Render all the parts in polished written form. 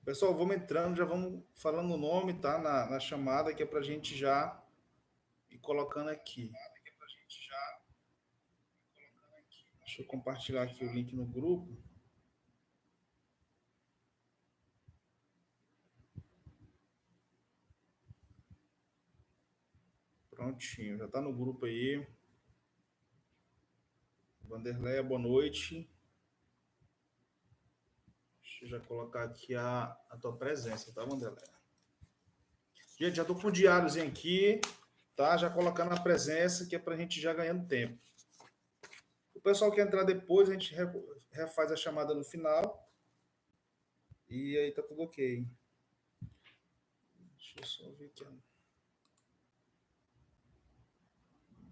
Pessoal, vamos entrando, já vamos falando o nome, tá? Na chamada, que é para a gente já ir colocando aqui. Deixa eu compartilhar aqui o link no grupo. Prontinho, já está no grupo aí. Vanderleia, boa noite. Deixa eu já colocar aqui a tua presença, tá, Vanderleia? Gente, já estou com o diáriozinho aqui, tá? Já colocando a presença, que é para a gente já ganhando tempo. O pessoal que entrar depois, a gente refaz a chamada no final. E aí tá tudo ok. Deixa eu só ver aqui.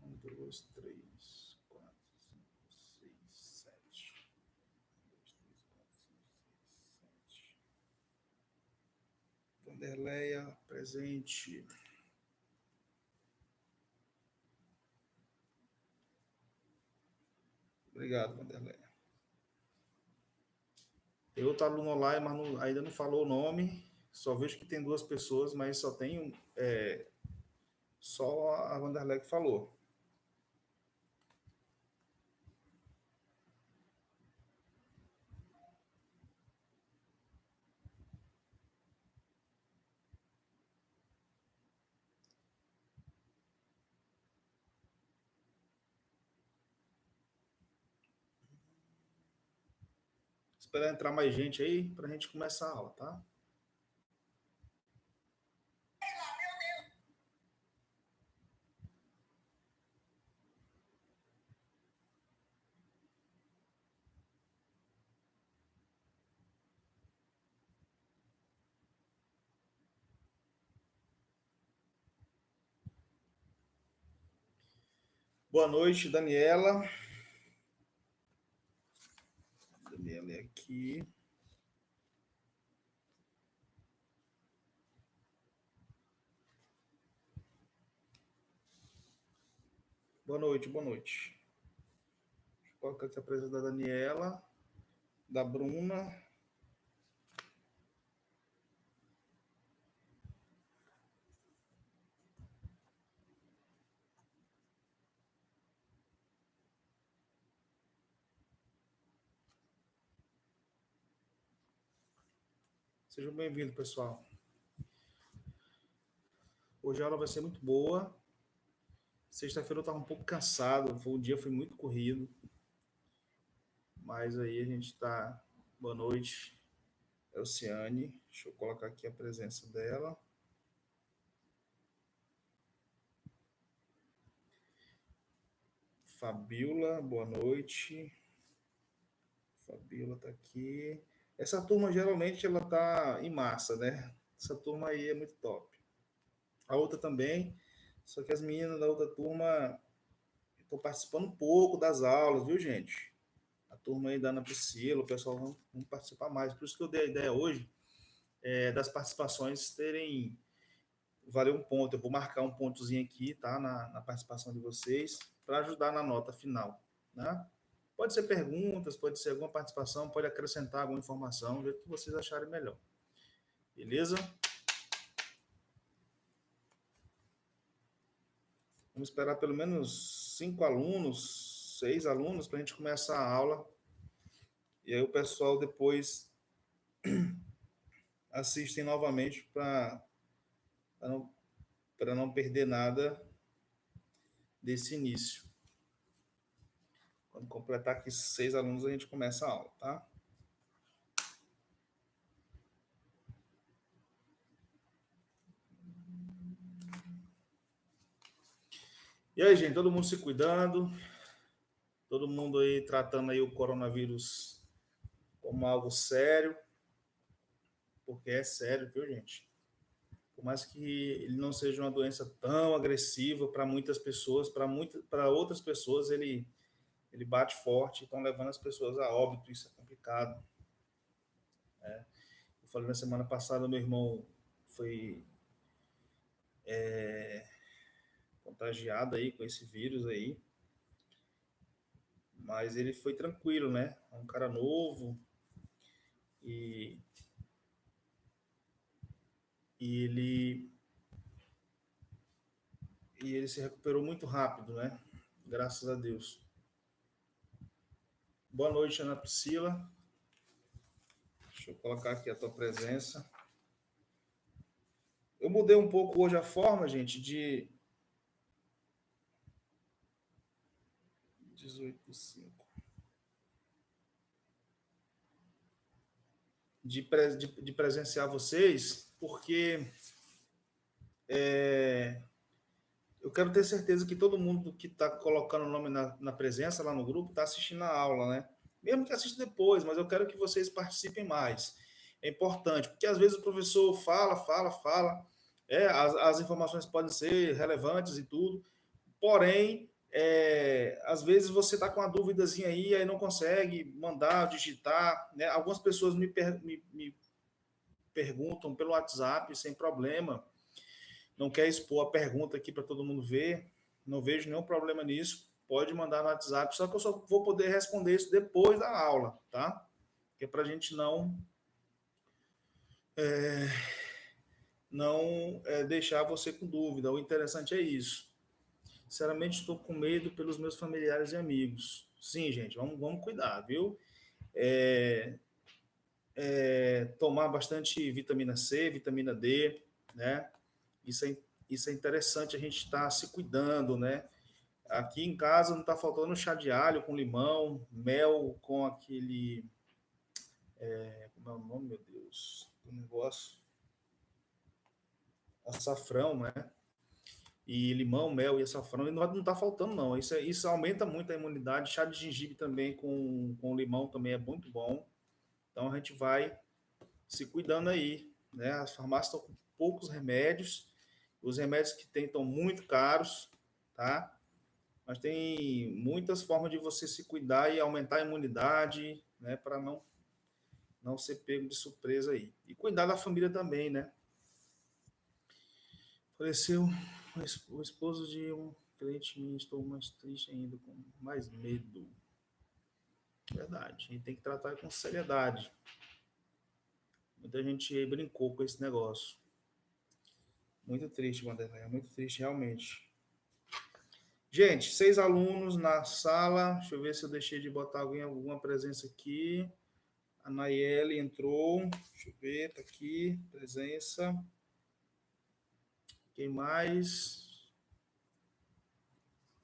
1, 2, 3, 4, 5, 6, 7. 1, 2, 3, 4, 5, 6, 7. Vanderleia, presente. Obrigado, Vanderleia. Tem outro aluno online, mas ainda não falou o nome. Só vejo que tem 2 pessoas, mas só tem só a Vanderleia que falou. Esperar entrar mais gente aí para a gente começar a aula, tá? Boa noite, Daniela. Daniela é aqui. Boa noite, boa noite. Deixa eu colocar aqui a presença da Daniela, da Bruna. Sejam bem-vindos, pessoal. Hoje a aula vai ser muito boa. Sexta-feira eu estava um pouco cansado, o dia foi muito corrido. Mas aí a gente está. Boa noite, Elciane. Deixa eu colocar aqui a presença dela. Fabiola, boa noite. Fabiola está aqui. Essa turma geralmente ela tá em massa, né? Essa turma aí é muito top. A outra também, só que as meninas da outra turma estão participando um pouco das aulas, viu, gente? A turma aí da Ana Priscila, o pessoal vão participar mais. Por isso que eu dei a ideia hoje das participações terem valer um ponto. Eu vou marcar um pontozinho aqui, tá? Na participação de vocês, para ajudar na nota final, né? Pode ser perguntas, pode ser alguma participação, pode acrescentar alguma informação, do jeito que vocês acharem melhor. Beleza? Vamos esperar pelo menos 5 alunos, 6 alunos, para a gente começar a aula. E aí o pessoal depois assistem novamente para não, não perder nada desse início. Quando completar aqui 6 alunos, a gente começa a aula, tá? E aí, gente, todo mundo se cuidando, todo mundo aí tratando aí o coronavírus como algo sério, porque é sério, viu, gente? Por mais que ele não seja uma doença tão agressiva para muitas pessoas, para outras pessoas ele bate forte, estão levando as pessoas a óbito, isso é complicado. Né? Eu falei na semana passada, meu irmão foi contagiado aí com esse vírus aí, mas ele foi tranquilo, né? É um cara novo e e ele se recuperou muito rápido, né? Graças a Deus. Boa noite, Ana Priscila. Deixa eu colocar aqui a tua presença. Eu mudei um pouco hoje a forma, gente, de 18:05. De presenciar vocês, porque eu quero ter certeza que todo mundo que está colocando o nome na presença lá no grupo está assistindo a aula, né? Mesmo que assista depois, mas eu quero que vocês participem mais. É importante, porque às vezes o professor fala, as informações podem ser relevantes e tudo, porém, às vezes você está com uma dúvidazinha aí não consegue mandar, digitar, né? Algumas pessoas me perguntam pelo WhatsApp sem problema, não quer expor a pergunta aqui para todo mundo ver, não vejo nenhum problema nisso, pode mandar no WhatsApp, só que eu só vou poder responder isso depois da aula, tá? Que é para a gente não deixar você com dúvida. O interessante é isso. Sinceramente, estou com medo pelos meus familiares e amigos. Sim, gente, vamos cuidar, viu? Tomar bastante vitamina C, vitamina D, né? Isso é, isso é interessante, a gente estar se cuidando, né? Aqui em casa não está faltando chá de alho com limão, mel com aquele. Como é o nome, meu Deus? O negócio. Açafrão, né? E limão, mel e açafrão. E não está faltando, não. Isso aumenta muito a imunidade. Chá de gengibre também com limão também é muito bom. Então a gente vai se cuidando aí, né? As farmácias estão com poucos remédios. Os remédios que tem estão muito caros, tá? Mas tem muitas formas de você se cuidar e aumentar a imunidade, né? Para não ser pego de surpresa aí. E cuidar da família também, né? Faleceu o esposo de um cliente meu, estou mais triste ainda, com mais medo. Verdade, a gente tem que tratar com seriedade. Muita gente brincou com esse negócio. Muito triste, Vanderlei, muito triste realmente. Gente, 6 alunos na sala. Deixa eu ver se eu deixei de botar alguma presença aqui. A Nayeli entrou. Deixa eu ver, tá aqui. Presença. Quem mais?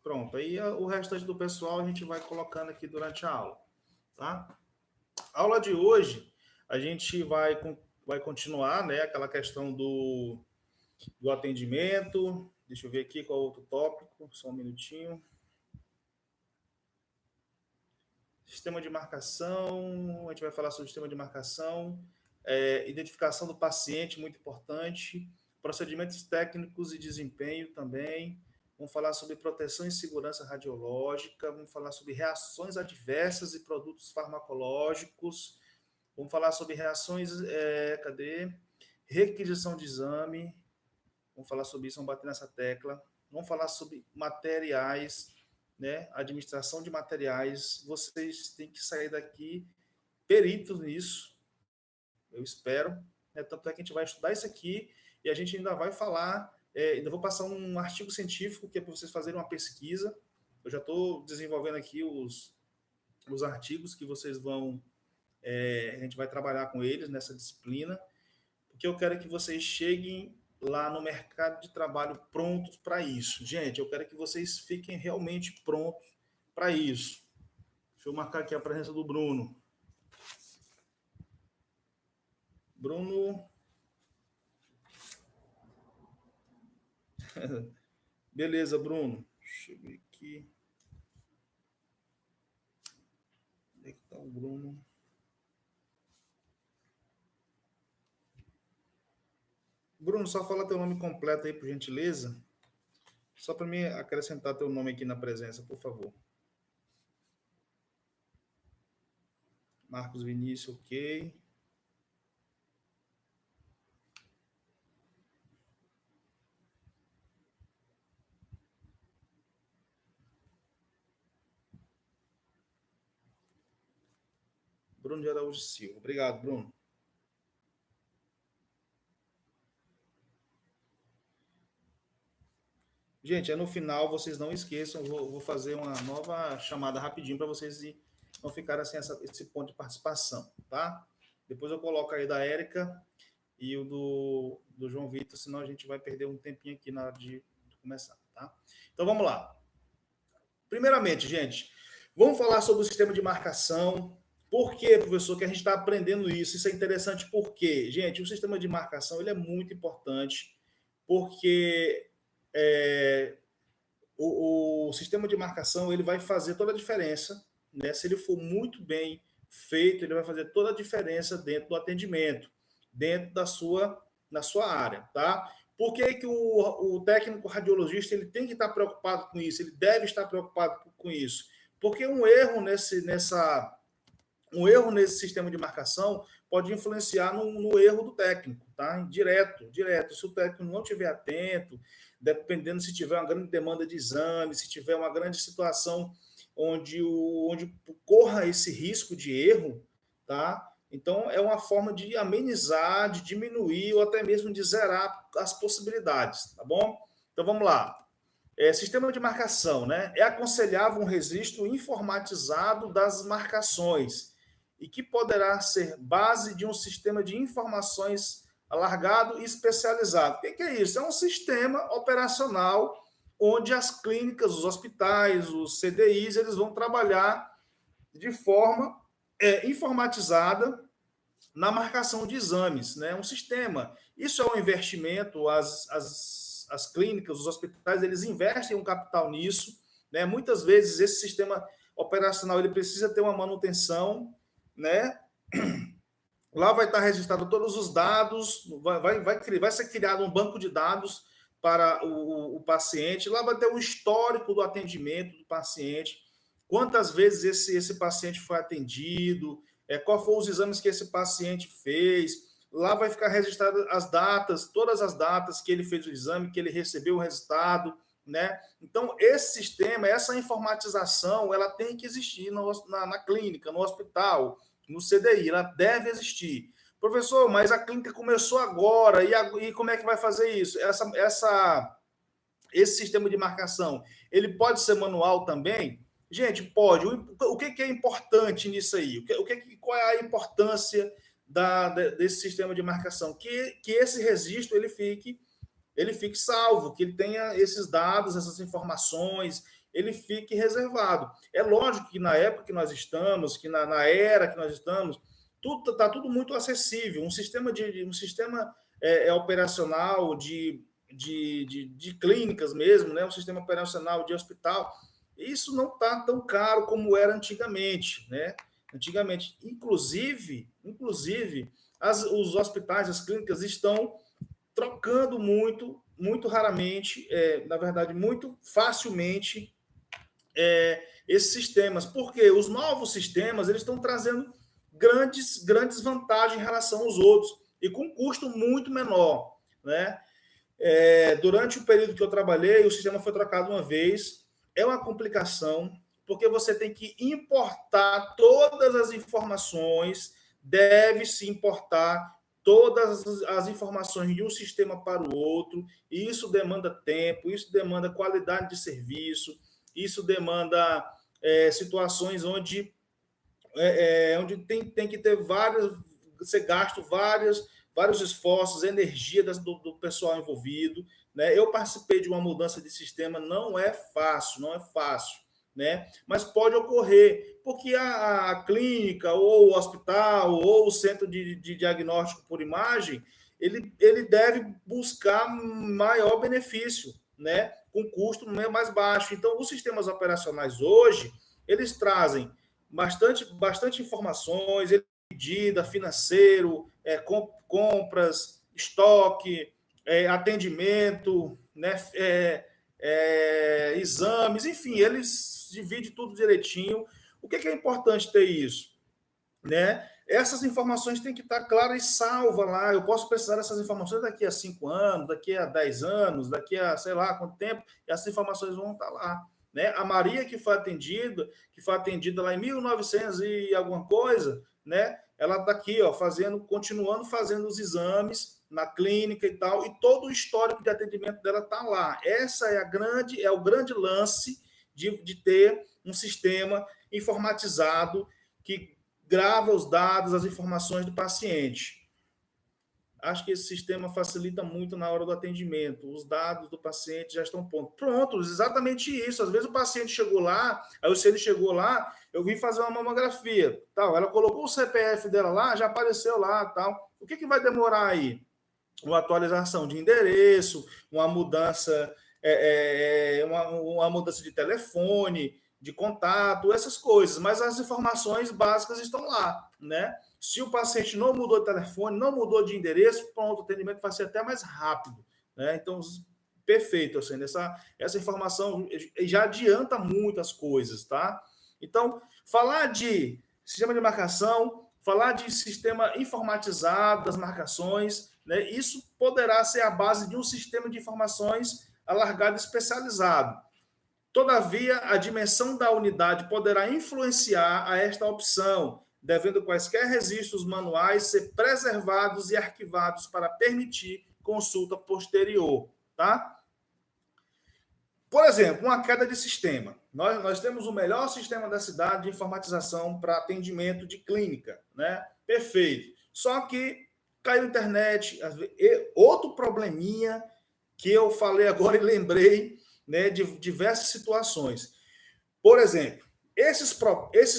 Pronto. Aí o restante do pessoal a gente vai colocando aqui durante a aula. Tá? A aula de hoje, a gente vai continuar, né? Aquela questão do atendimento. Deixa eu ver aqui qual é o outro tópico. Só um minutinho. Sistema de marcação, a gente vai falar sobre o sistema de marcação, identificação do paciente, muito importante, procedimentos técnicos e desempenho também, vamos falar sobre proteção e segurança radiológica, vamos falar sobre reações adversas e produtos farmacológicos, vamos falar sobre reações, requisição de exame, vamos falar sobre isso, vamos bater nessa tecla, vamos falar sobre materiais, né, administração de materiais, vocês têm que sair daqui peritos nisso, eu espero, né, tanto é que a gente vai estudar isso aqui e a gente ainda vai falar, ainda vou passar um artigo científico que é para vocês fazerem uma pesquisa, eu já estou desenvolvendo aqui os artigos que vocês vão, a gente vai trabalhar com eles nessa disciplina, porque eu quero que vocês cheguem lá no mercado de trabalho prontos para isso. Gente, eu quero que vocês fiquem realmente prontos para isso. Deixa eu marcar aqui a presença do Bruno. Bruno. Beleza, Bruno. Deixa eu ver aqui. Onde é que está o Bruno? Bruno, só fala teu nome completo aí, por gentileza. Só para mim acrescentar teu nome aqui na presença, por favor. Marcos Vinícius, ok. Bruno de Araújo Silva. Obrigado, Bruno. Gente, no final, vocês não esqueçam, vou fazer uma nova chamada rapidinho para vocês não ficarem sem esse ponto de participação, tá? Depois eu coloco aí da Érica e o do João Vitor, senão a gente vai perder um tempinho aqui na hora de começar, tá? Então vamos lá. Primeiramente, gente, vamos falar sobre o sistema de marcação. Por que, professor, que a gente está aprendendo isso? Isso é interessante porque, gente, o sistema de marcação ele é muito importante porque o sistema de marcação ele vai fazer toda a diferença, né? Se ele for muito bem feito, ele vai fazer toda a diferença dentro do atendimento, dentro da sua área, tá? Por que, que o técnico radiologista ele tem que estar preocupado com isso? Ele deve estar preocupado com isso? Porque um erro nesse sistema de marcação pode influenciar no erro do técnico, tá? Direto. Se o técnico não estiver atento, dependendo se tiver uma grande demanda de exame, se tiver uma grande situação onde corra esse risco de erro, tá? Então, é uma forma de amenizar, de diminuir ou até mesmo de zerar as possibilidades, tá bom? Então, vamos lá. Sistema de marcação, né? É aconselhável um registro informatizado das marcações e que poderá ser base de um sistema de informações alargado e especializado. O que é isso? É um sistema operacional onde as clínicas, os hospitais, os CDIs, eles vão trabalhar de forma informatizada na marcação de exames, né? Um sistema. Isso é um investimento, as clínicas, os hospitais, eles investem um capital nisso, né? Muitas vezes esse sistema operacional ele precisa ter uma manutenção, né? Lá vai estar registrado todos os dados, vai ser criado um banco de dados para o paciente, lá vai ter o histórico do atendimento do paciente, quantas vezes esse paciente foi atendido, qual foram os exames que esse paciente fez, lá vai ficar registrado as datas, todas as datas que ele fez o exame, que ele recebeu o resultado, né? Então, esse sistema, essa informatização, ela tem que existir na clínica, no hospital, no CDI, ela deve existir. Professor, mas a clínica começou agora, e como é que vai fazer isso? Esse sistema de marcação, ele pode ser manual também? Gente, pode. O que é importante nisso aí? Qual é a importância desse sistema de marcação? Que esse registro ele fique salvo, que ele tenha esses dados, essas informações, ele fique reservado. É lógico que na época que nós estamos, que na era que nós estamos, está tudo muito acessível. Um sistema operacional de clínicas mesmo, né? Um sistema operacional de hospital, isso não está tão caro como era antigamente, né? Antigamente, inclusive os hospitais, as clínicas estão trocando muito raramente, na verdade, muito facilmente esses sistemas, porque os novos sistemas eles estão trazendo grandes vantagens em relação aos outros e com custo muito menor, né? Durante o período que eu trabalhei, o sistema foi trocado uma vez, é uma complicação, porque você tem que importar todas as informações, deve-se importar todas as informações de um sistema para o outro, e isso demanda tempo, isso demanda qualidade de serviço, isso demanda situações onde tem que ter ser gasto vários esforços, energia do pessoal envolvido, né? Eu participei de uma mudança de sistema, não é fácil, né? Mas pode ocorrer, porque a clínica, ou o hospital, ou o centro de diagnóstico por imagem, ele deve buscar maior benefício, né? Com custo mais baixo. Então, os sistemas operacionais hoje, eles trazem bastante informações, medida, financeiro, compras, estoque, atendimento, né? Exames, enfim, eles dividem tudo direitinho. O que é importante ter isso? Né? Essas informações têm que estar claras e salvas lá. Eu posso precisar dessas informações daqui a 5 anos, daqui a 10 anos, daqui a sei lá quanto tempo, e essas informações vão estar lá. Né? A Maria que foi atendida lá em 1900 e alguma coisa, né? Ela está aqui, ó, continuando fazendo os exames, na clínica e tal, e todo o histórico de atendimento dela está lá. Essa é o grande lance de ter um sistema informatizado que grava os dados, as informações do paciente. Acho que esse sistema facilita muito na hora do atendimento. Os dados do paciente já estão prontos, exatamente isso. Às vezes o paciente chegou lá, aí se ele chegou lá, eu vim fazer uma mamografia, tal. Ela colocou o CPF dela lá, já apareceu lá, tal. O que vai demorar aí? Uma atualização de endereço, uma mudança, uma mudança de telefone, de contato, essas coisas. Mas as informações básicas estão lá, né? Se o paciente não mudou de telefone, não mudou de endereço, pronto, o atendimento vai ser até mais rápido, né? Então, perfeito, assim, essa informação já adianta muitas coisas, tá? Então, falar de sistema de marcação, falar de sistema informatizado das marcações, né? Isso poderá ser a base de um sistema de informações alargado especializado. Todavia, a dimensão da unidade poderá influenciar a esta opção, devendo quaisquer registros manuais ser preservados e arquivados para permitir consulta posterior, tá? Por exemplo, uma queda de sistema. Nós temos o melhor sistema da cidade de informatização para atendimento de clínica, né? Perfeito. Só que caiu a internet. Outro probleminha que eu falei agora e lembrei, né, de diversas situações. Por exemplo, esses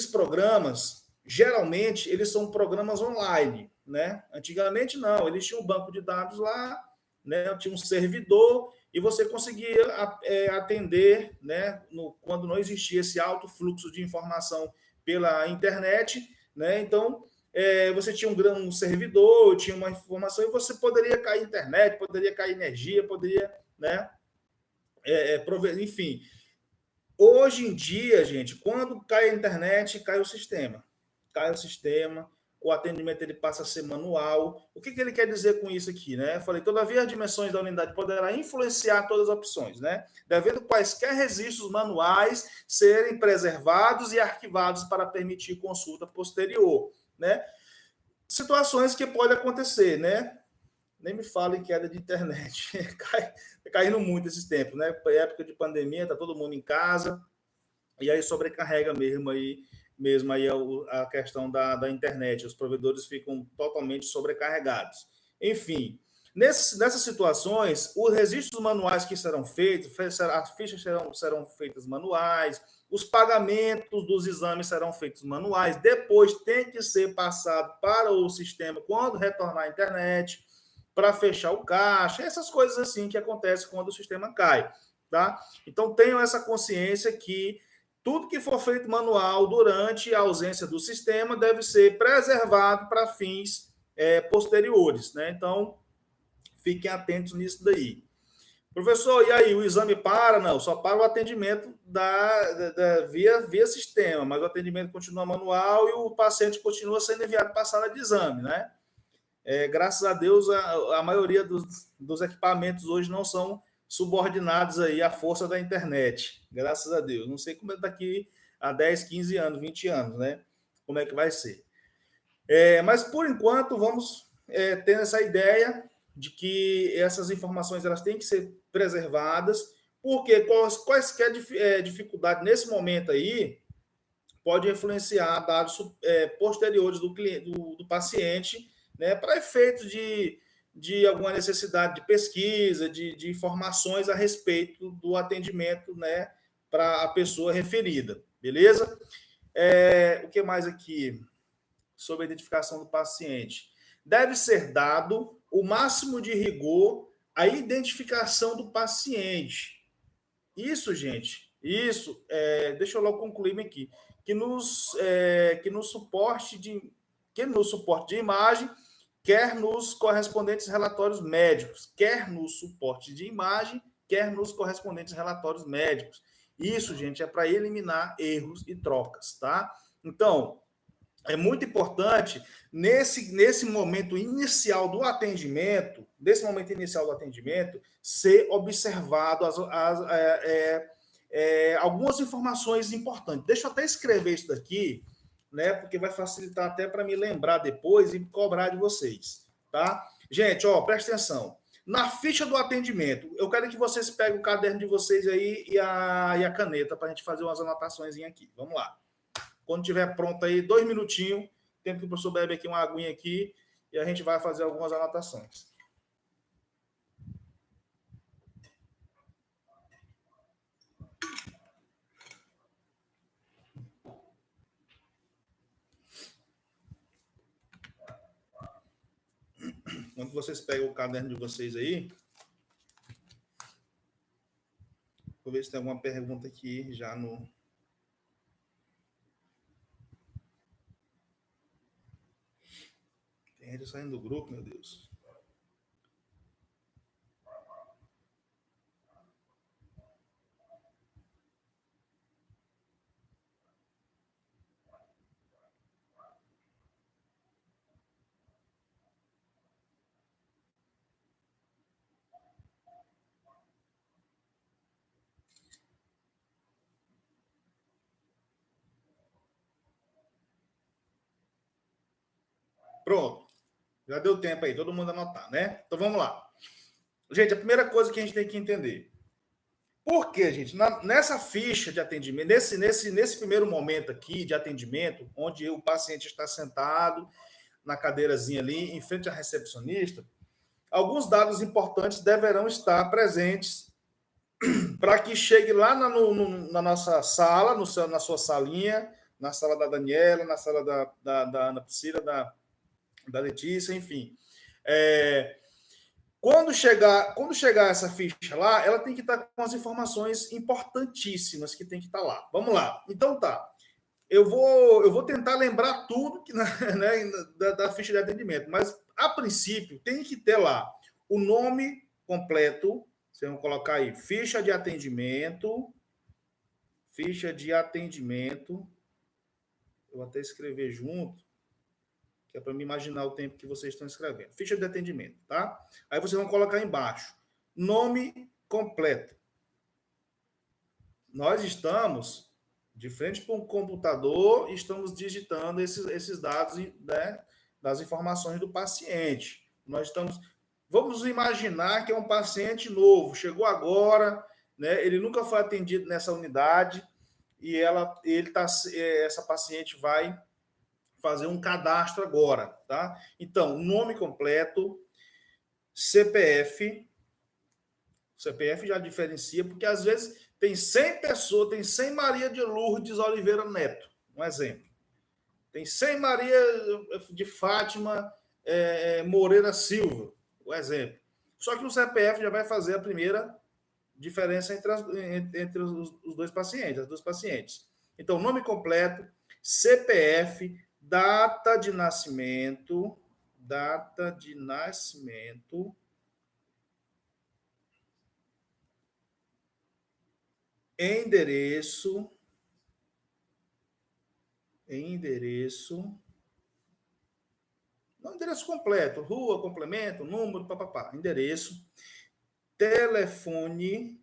programas, geralmente, eles são programas online, né? Antigamente, não. Eles tinham um banco de dados lá, né? Tinha um servidor e você conseguia atender, né? Quando não existia esse alto fluxo de informação pela internet, né? Então, você tinha um servidor, tinha uma informação e você poderia cair internet, poderia cair energia, poderia, né? Enfim. Hoje em dia, gente, quando cai a internet, cai o sistema. Cai o sistema, o atendimento ele passa a ser manual. O que ele quer dizer com isso aqui, né? Eu falei, todavia as dimensões da unidade poderá influenciar todas as opções, né? Devendo quaisquer registros manuais serem preservados e arquivados para permitir consulta posterior, né? Situações que podem acontecer, né? Nem me fala em queda de internet. Caindo muito esses tempos, né? Época de pandemia, tá todo mundo em casa, e aí sobrecarrega mesmo aí a questão da internet. Os provedores ficam totalmente sobrecarregados. Enfim, nessas situações, os registros manuais que serão feitos, as fichas serão feitas manuais, os pagamentos dos exames serão feitos manuais, depois tem que ser passado para o sistema quando retornar à internet, para fechar o caixa, essas coisas assim que acontecem quando o sistema cai, tá? Então, tenham essa consciência que tudo que for feito manual durante a ausência do sistema deve ser preservado para fins posteriores, né? Então, fiquem atentos nisso daí. Professor, e aí, o exame para? Não, só para o atendimento via sistema, mas o atendimento continua manual e o paciente continua sendo enviado para a sala de exame, né? Graças a Deus, a maioria dos equipamentos hoje não são subordinados aí à força da internet. Graças a Deus. Não sei como é daqui a 10, 15 anos, 20 anos, né? Como é que vai ser. Mas, por enquanto, vamos ter essa ideia de que essas informações elas têm que ser preservadas, porque quaisquer dificuldade nesse momento aí pode influenciar dados posteriores do paciente, né, para efeitos de alguma necessidade de pesquisa, de informações a respeito do atendimento, né, para a pessoa referida, beleza? O que mais aqui sobre a identificação do paciente? Deve ser dado o máximo de rigor à identificação do paciente. Isso, gente, deixa eu logo concluir aqui, que no suporte de imagem, quer nos correspondentes relatórios médicos, quer no suporte de imagem, quer nos correspondentes relatórios médicos. Isso, gente, é para eliminar erros e trocas, tá? Então, é muito importante, nesse momento inicial do atendimento, ser observado algumas informações importantes. Deixa eu até escrever isso daqui, né? Porque vai facilitar até para me lembrar depois e cobrar de vocês, tá? Gente, presta atenção. Na ficha do atendimento, eu quero que vocês peguem o caderno de vocês aí e a caneta para a gente fazer umas anotações aqui. Vamos lá. Quando tiver pronto aí, 2 minutinhos, tempo que o professor bebe aqui uma aguinha aqui e a gente vai fazer algumas anotações. Quando vocês pegam o caderno de vocês aí, vou ver se tem alguma pergunta aqui já no... Tem gente saindo do grupo, meu Deus. Pronto. Já deu tempo aí, todo mundo anotar, né? Então vamos lá. Gente, a primeira coisa que a gente tem que entender. Por quê, gente? Nessa ficha de atendimento, nesse primeiro momento aqui de atendimento, onde o paciente está sentado na cadeirazinha ali, em frente à recepcionista, alguns dados importantes deverão estar presentes para que chegue lá na nossa sala, na sua salinha, na sala da Daniela, na sala da Ana Priscila, da Letícia, enfim. Quando chegar essa ficha lá, ela tem que estar com as informações importantíssimas que tem que estar lá. Vamos lá. Então tá. Eu vou tentar lembrar tudo que, né, da ficha de atendimento, mas a princípio tem que ter lá o nome completo. Vocês vão colocar aí ficha de atendimento. Eu vou até escrever junto, que é para me imaginar o tempo que vocês estão escrevendo. Ficha de atendimento, tá? Aí vocês vão colocar embaixo nome completo. Nós estamos de frente para um computador e estamos digitando esses dados, né, das informações do paciente. Vamos imaginar que é um paciente novo, chegou agora, né, ele nunca foi atendido nessa unidade e essa paciente vai fazer um cadastro agora, tá? Então, nome completo, CPF já diferencia, porque às vezes tem 100 pessoas, tem 100 Maria de Lourdes Oliveira Neto, um exemplo. Tem 100 Maria de Fátima Moreira Silva, um exemplo. Só que o CPF já vai fazer a primeira diferença entre os dois pacientes, as duas pacientes. Então, nome completo, CPF, data de nascimento, endereço, não endereço completo, rua, complemento, número, papapá, endereço, telefone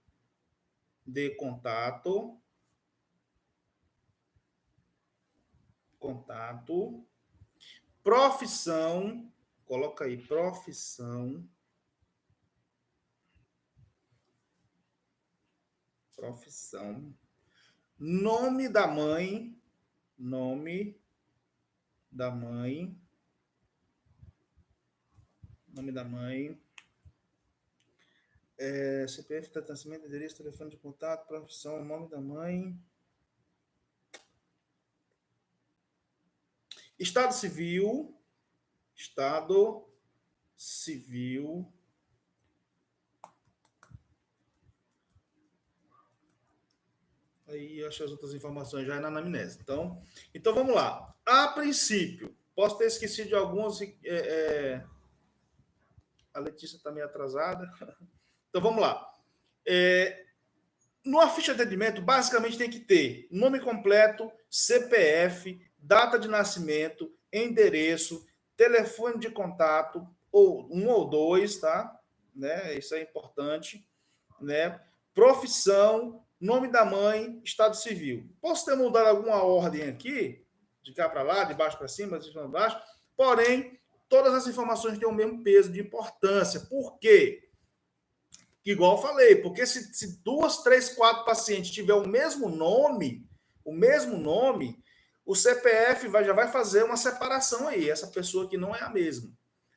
de contato, profissão, coloca aí, profissão, nome da mãe, CPF, data de nascimento, endereço, telefone de contato, profissão, nome da mãe, Estado civil, aí acho as outras informações já é na anamnese. Então vamos lá. A princípio, posso ter esquecido de alguns. A Letícia está meio atrasada. Então vamos lá. Numa ficha de atendimento, basicamente tem que ter nome completo, CPF, data de nascimento, endereço, telefone de contato, ou 1 ou 2, tá? Né? Isso é importante. Né? Profissão, nome da mãe, estado civil. Posso ter mudado alguma ordem aqui, de cá para lá, de baixo para cima, de cima para baixo, porém, todas as informações têm o mesmo peso de importância. Por quê? Igual eu falei, porque se 2, 3, 4 pacientes tiver o mesmo nome, o CPF já vai fazer uma separação aí. Essa pessoa que não é a mesma.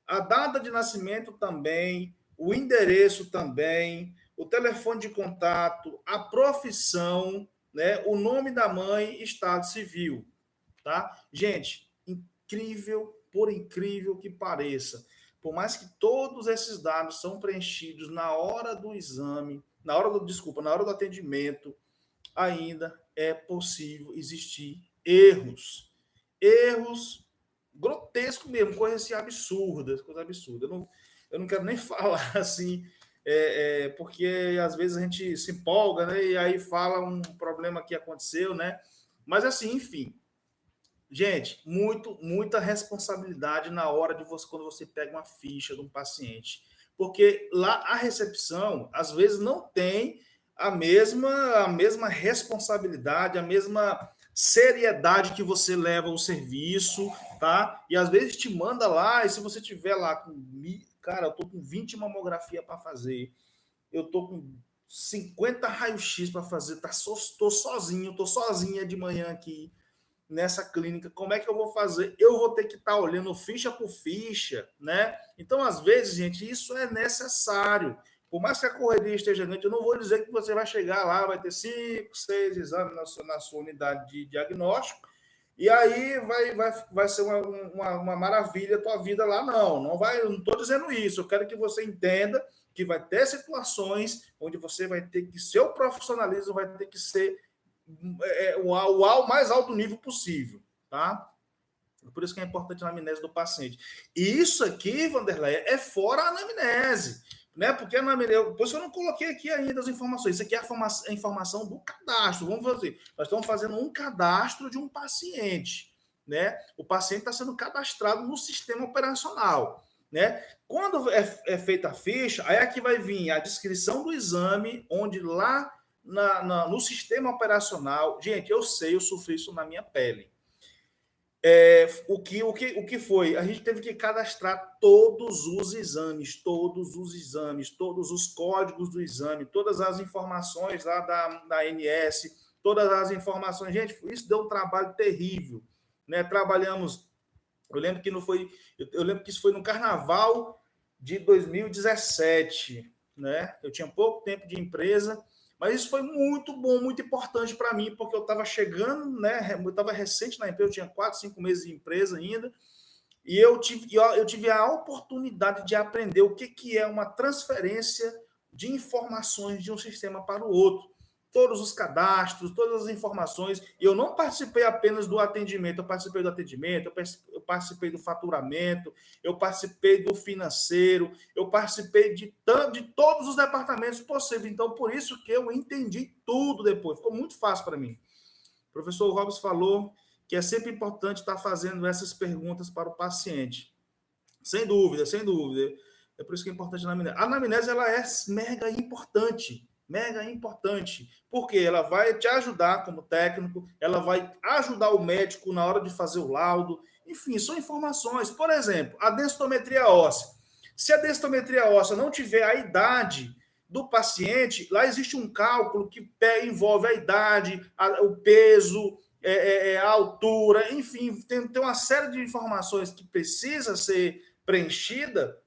A data de nascimento também, o endereço também, o telefone de contato, a profissão, né, o nome da mãe, estado civil, tá? Gente, incrível, por incrível que pareça, por mais que todos esses dados são preenchidos na hora do exame, na hora do atendimento, ainda é possível existir erros. Erros grotescos mesmo, coisas assim absurdas, coisas absurdas. Eu não quero nem falar assim, porque às vezes a gente se empolga, né? E aí fala um problema que aconteceu, né? Mas assim, enfim. Gente, muita responsabilidade na hora de você, quando você pega uma ficha de um paciente. Porque lá a recepção, às vezes, não tem a mesma responsabilidade, a mesma seriedade que você leva o serviço, tá? E às vezes te manda lá, e se você tiver lá com, cara, eu tô com 20 mamografia para fazer, eu tô com 50 raio-x para fazer, tô sozinho, tô sozinha de manhã aqui nessa clínica, como é que eu vou fazer? Eu vou ter que estar olhando ficha por ficha, né? Então, às vezes, gente, isso é necessário. Por mais que a correria esteja grande, eu não vou dizer que você vai chegar lá, vai ter 5, 6 exames na sua unidade de diagnóstico, e aí vai ser uma maravilha a tua vida lá, não. Não estou dizendo isso. Eu quero que você entenda que vai ter situações onde você vai ter que, seu profissionalismo vai ter que ser o mais alto nível possível, tá? Por isso que é importante a anamnese do paciente. E isso aqui, Vanderlei, é fora a anamnese, né? Porque a anamnese, por isso eu não coloquei aqui ainda as informações. Isso aqui é a informação do cadastro. Vamos fazer. Nós estamos fazendo um cadastro de um paciente, né? O paciente está sendo cadastrado no sistema operacional, né? Quando é feita a ficha, aí aqui vai vir a descrição do exame, onde lá no sistema operacional, gente, eu sei, eu sofri isso na minha pele. O que foi? A gente teve que cadastrar todos os exames, todos os códigos do exame, todas as informações lá da ANS, todas as informações. Gente, isso deu um trabalho terrível, né? Trabalhamos, eu lembro que isso foi no carnaval de 2017, né? Eu tinha pouco tempo de empresa, mas isso foi muito bom, muito importante para mim, porque eu estava chegando, né? Eu estava recente na empresa, eu tinha 4, 5 meses de empresa ainda, e eu tive a oportunidade de aprender o que é uma transferência de informações de um sistema para o outro. Todos os cadastros, todas as informações. E eu não participei apenas do atendimento, eu participei do atendimento, eu participei do faturamento, eu participei do financeiro, eu participei de todos os departamentos possíveis. Então, por isso que eu entendi tudo depois. Ficou muito fácil para mim. O professor Robson falou que é sempre importante estar fazendo essas perguntas para o paciente. Sem dúvida, sem dúvida. É por isso que é importante a anamnese. A anamnese, ela é mega importante. Mega importante. Porque ela vai te ajudar como técnico, ela vai ajudar o médico na hora de fazer o laudo. Enfim, são informações. Por exemplo, a densitometria óssea. Se a densitometria óssea não tiver a idade do paciente, lá existe um cálculo que envolve a idade, o peso, a altura, enfim, tem uma série de informações que precisa ser preenchida,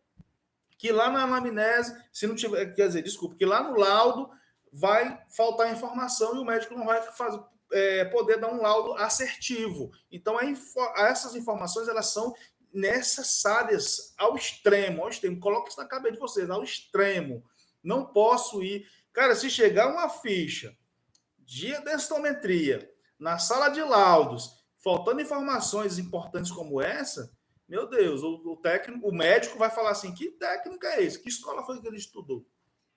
que lá na anamnese, se não tiver, quer dizer, desculpa, que lá no laudo vai faltar informação e o médico não vai poder dar um laudo assertivo. Então, essas informações, elas são necessárias ao extremo. Coloque isso na cabeça de vocês, ao extremo. Não posso ir... Cara, se chegar uma ficha de densitometria na sala de laudos, faltando informações importantes como essa, meu Deus, o médico vai falar assim, que técnico é esse? Que escola foi que ele estudou?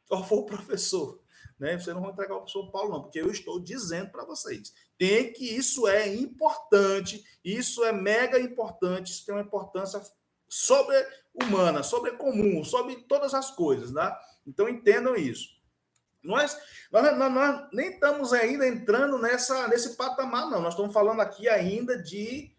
Qual foi o professor? Né? Você não vai entregar o professor Paulo, não, porque eu estou dizendo para vocês. Isso é importante, isso é mega importante, isso tem uma importância sobre-humana, sobre-comum, sobre todas as coisas, né? Então entendam isso. Nós nem estamos ainda entrando nesse patamar, não. Nós estamos falando aqui ainda de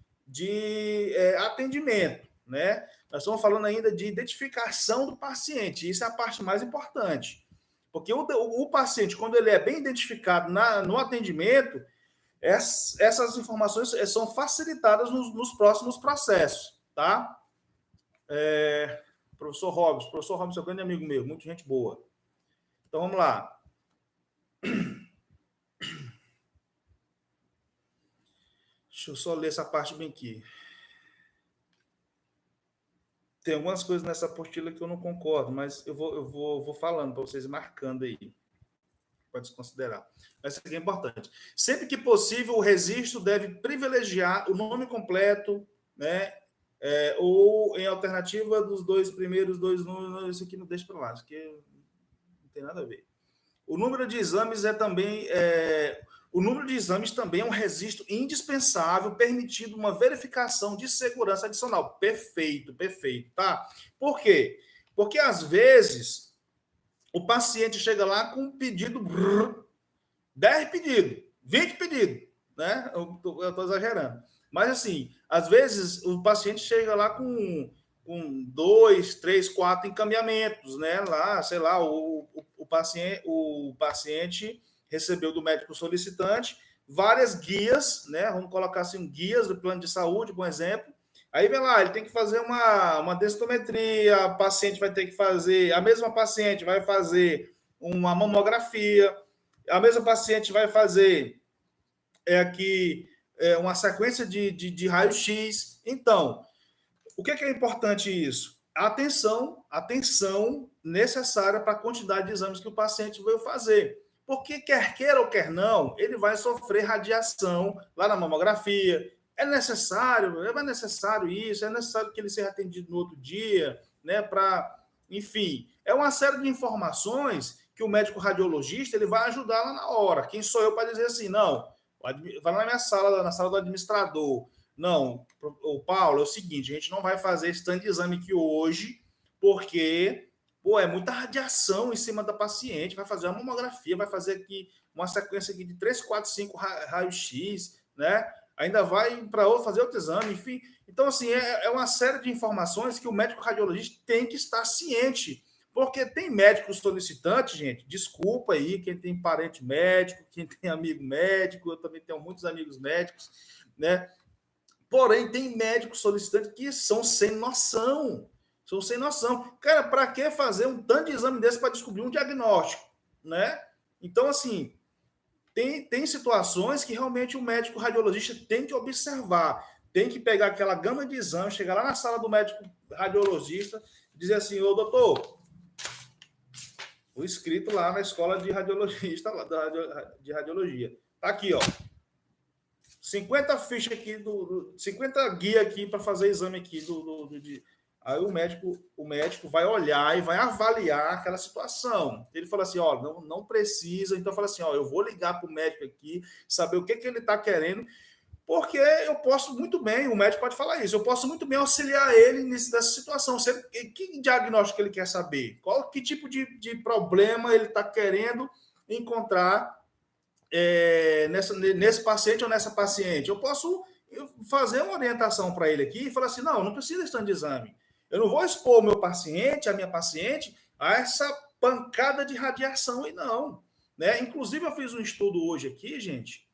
atendimento, né? Nós estamos falando ainda de identificação do paciente. Isso é a parte mais importante. Porque o paciente, quando ele é bem identificado no atendimento, essas informações são facilitadas nos próximos processos, tá? Professor Robson é um grande amigo meu, muita gente boa. Então, vamos lá. Deixa eu só ler essa parte bem aqui. Tem algumas coisas nessa apostila que eu não concordo, mas eu vou falando para vocês marcando aí. Pode se considerar. Mas isso aqui é importante. Sempre que possível, o registro deve privilegiar o nome completo, né? Ou em alternativa dos dois primeiros dois números. Isso aqui não deixa para lá, isso aqui não tem nada a ver. O número de exames o número de exames também é um registro indispensável, permitindo uma verificação de segurança adicional. Perfeito, tá? Por quê? Porque, às vezes, o paciente chega lá com um pedido, 10 pedidos, 20 pedidos, né? Eu estou exagerando. Mas, assim, às vezes, o paciente chega lá com 2, 3, 4 encaminhamentos, né? Lá, sei lá, o paciente recebeu do médico solicitante várias guias, né? Vamos colocar assim, guias do plano de saúde, por exemplo. Aí vem lá, ele tem que fazer uma densitometria, a paciente vai ter que fazer, a mesma paciente vai fazer uma mamografia, a mesma paciente vai fazer uma sequência de raio-x. Então, o que é importante isso? Atenção necessária para a quantidade de exames que o paciente veio fazer. Porque quer queira ou quer não, ele vai sofrer radiação lá na mamografia. É necessário isso, é necessário que ele seja atendido no outro dia, né? Enfim, é uma série de informações que o médico radiologista ele vai ajudar lá na hora. Quem sou eu para dizer assim, não, vai na minha sala, na sala do administrador. Não, o Paulo, é o seguinte, a gente não vai fazer esse tanto de exame aqui hoje, porque é muita radiação em cima da paciente, vai fazer uma mamografia, vai fazer aqui uma sequência aqui de 3, 4, 5 raios-x, né? Ainda vai para fazer outro exame, enfim. Então, assim, é uma série de informações que o médico radiologista tem que estar ciente, porque tem médicos solicitantes, gente, desculpa aí, quem tem parente médico, quem tem amigo médico, eu também tenho muitos amigos médicos, né? Porém, tem médicos solicitantes que são sem noção. São sem noção. Cara, para que fazer um tanto de exame desse para descobrir um diagnóstico, né? Então, assim, tem situações que realmente o médico radiologista tem que observar. Tem que pegar aquela gama de exames, chegar lá na sala do médico radiologista e dizer assim, ô doutor, o inscrito lá na escola de radiologista, de radiologia. Tá aqui, ó. 50 fichas aqui, 50 guia aqui para fazer exame aqui. Aí o médico vai olhar e vai avaliar aquela situação. Ele fala assim, ó, não precisa. Então fala assim, ó, eu vou ligar para o médico aqui, saber o que ele está querendo, porque eu posso muito bem, o médico pode falar isso, eu posso muito bem auxiliar ele nessa situação. Que diagnóstico ele quer saber? Que tipo de problema ele está querendo encontrar nesse paciente ou nessa paciente? Eu posso fazer uma orientação para ele aqui e falar assim, não precisa de tanto de exame. Eu não vou expor o meu paciente, a minha paciente, a essa pancada de radiação aí, não. Né? Inclusive, eu fiz um estudo hoje aqui, gente.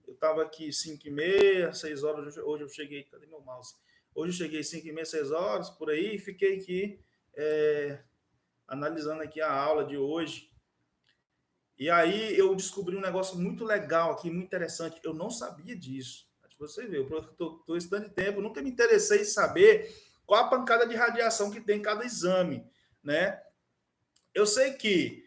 Eu estava aqui 5h30, 6 horas. Hoje eu cheguei. Cadê meu mouse? Hoje eu cheguei 5h30, 6 horas, por aí, e fiquei aqui analisando aqui a aula de hoje. E aí eu descobri um negócio muito legal aqui, muito interessante. Eu não sabia disso. Você vê, eu estou estudando de tempo, nunca me interessei em saber qual a pancada de radiação que tem em cada exame, né? Eu sei que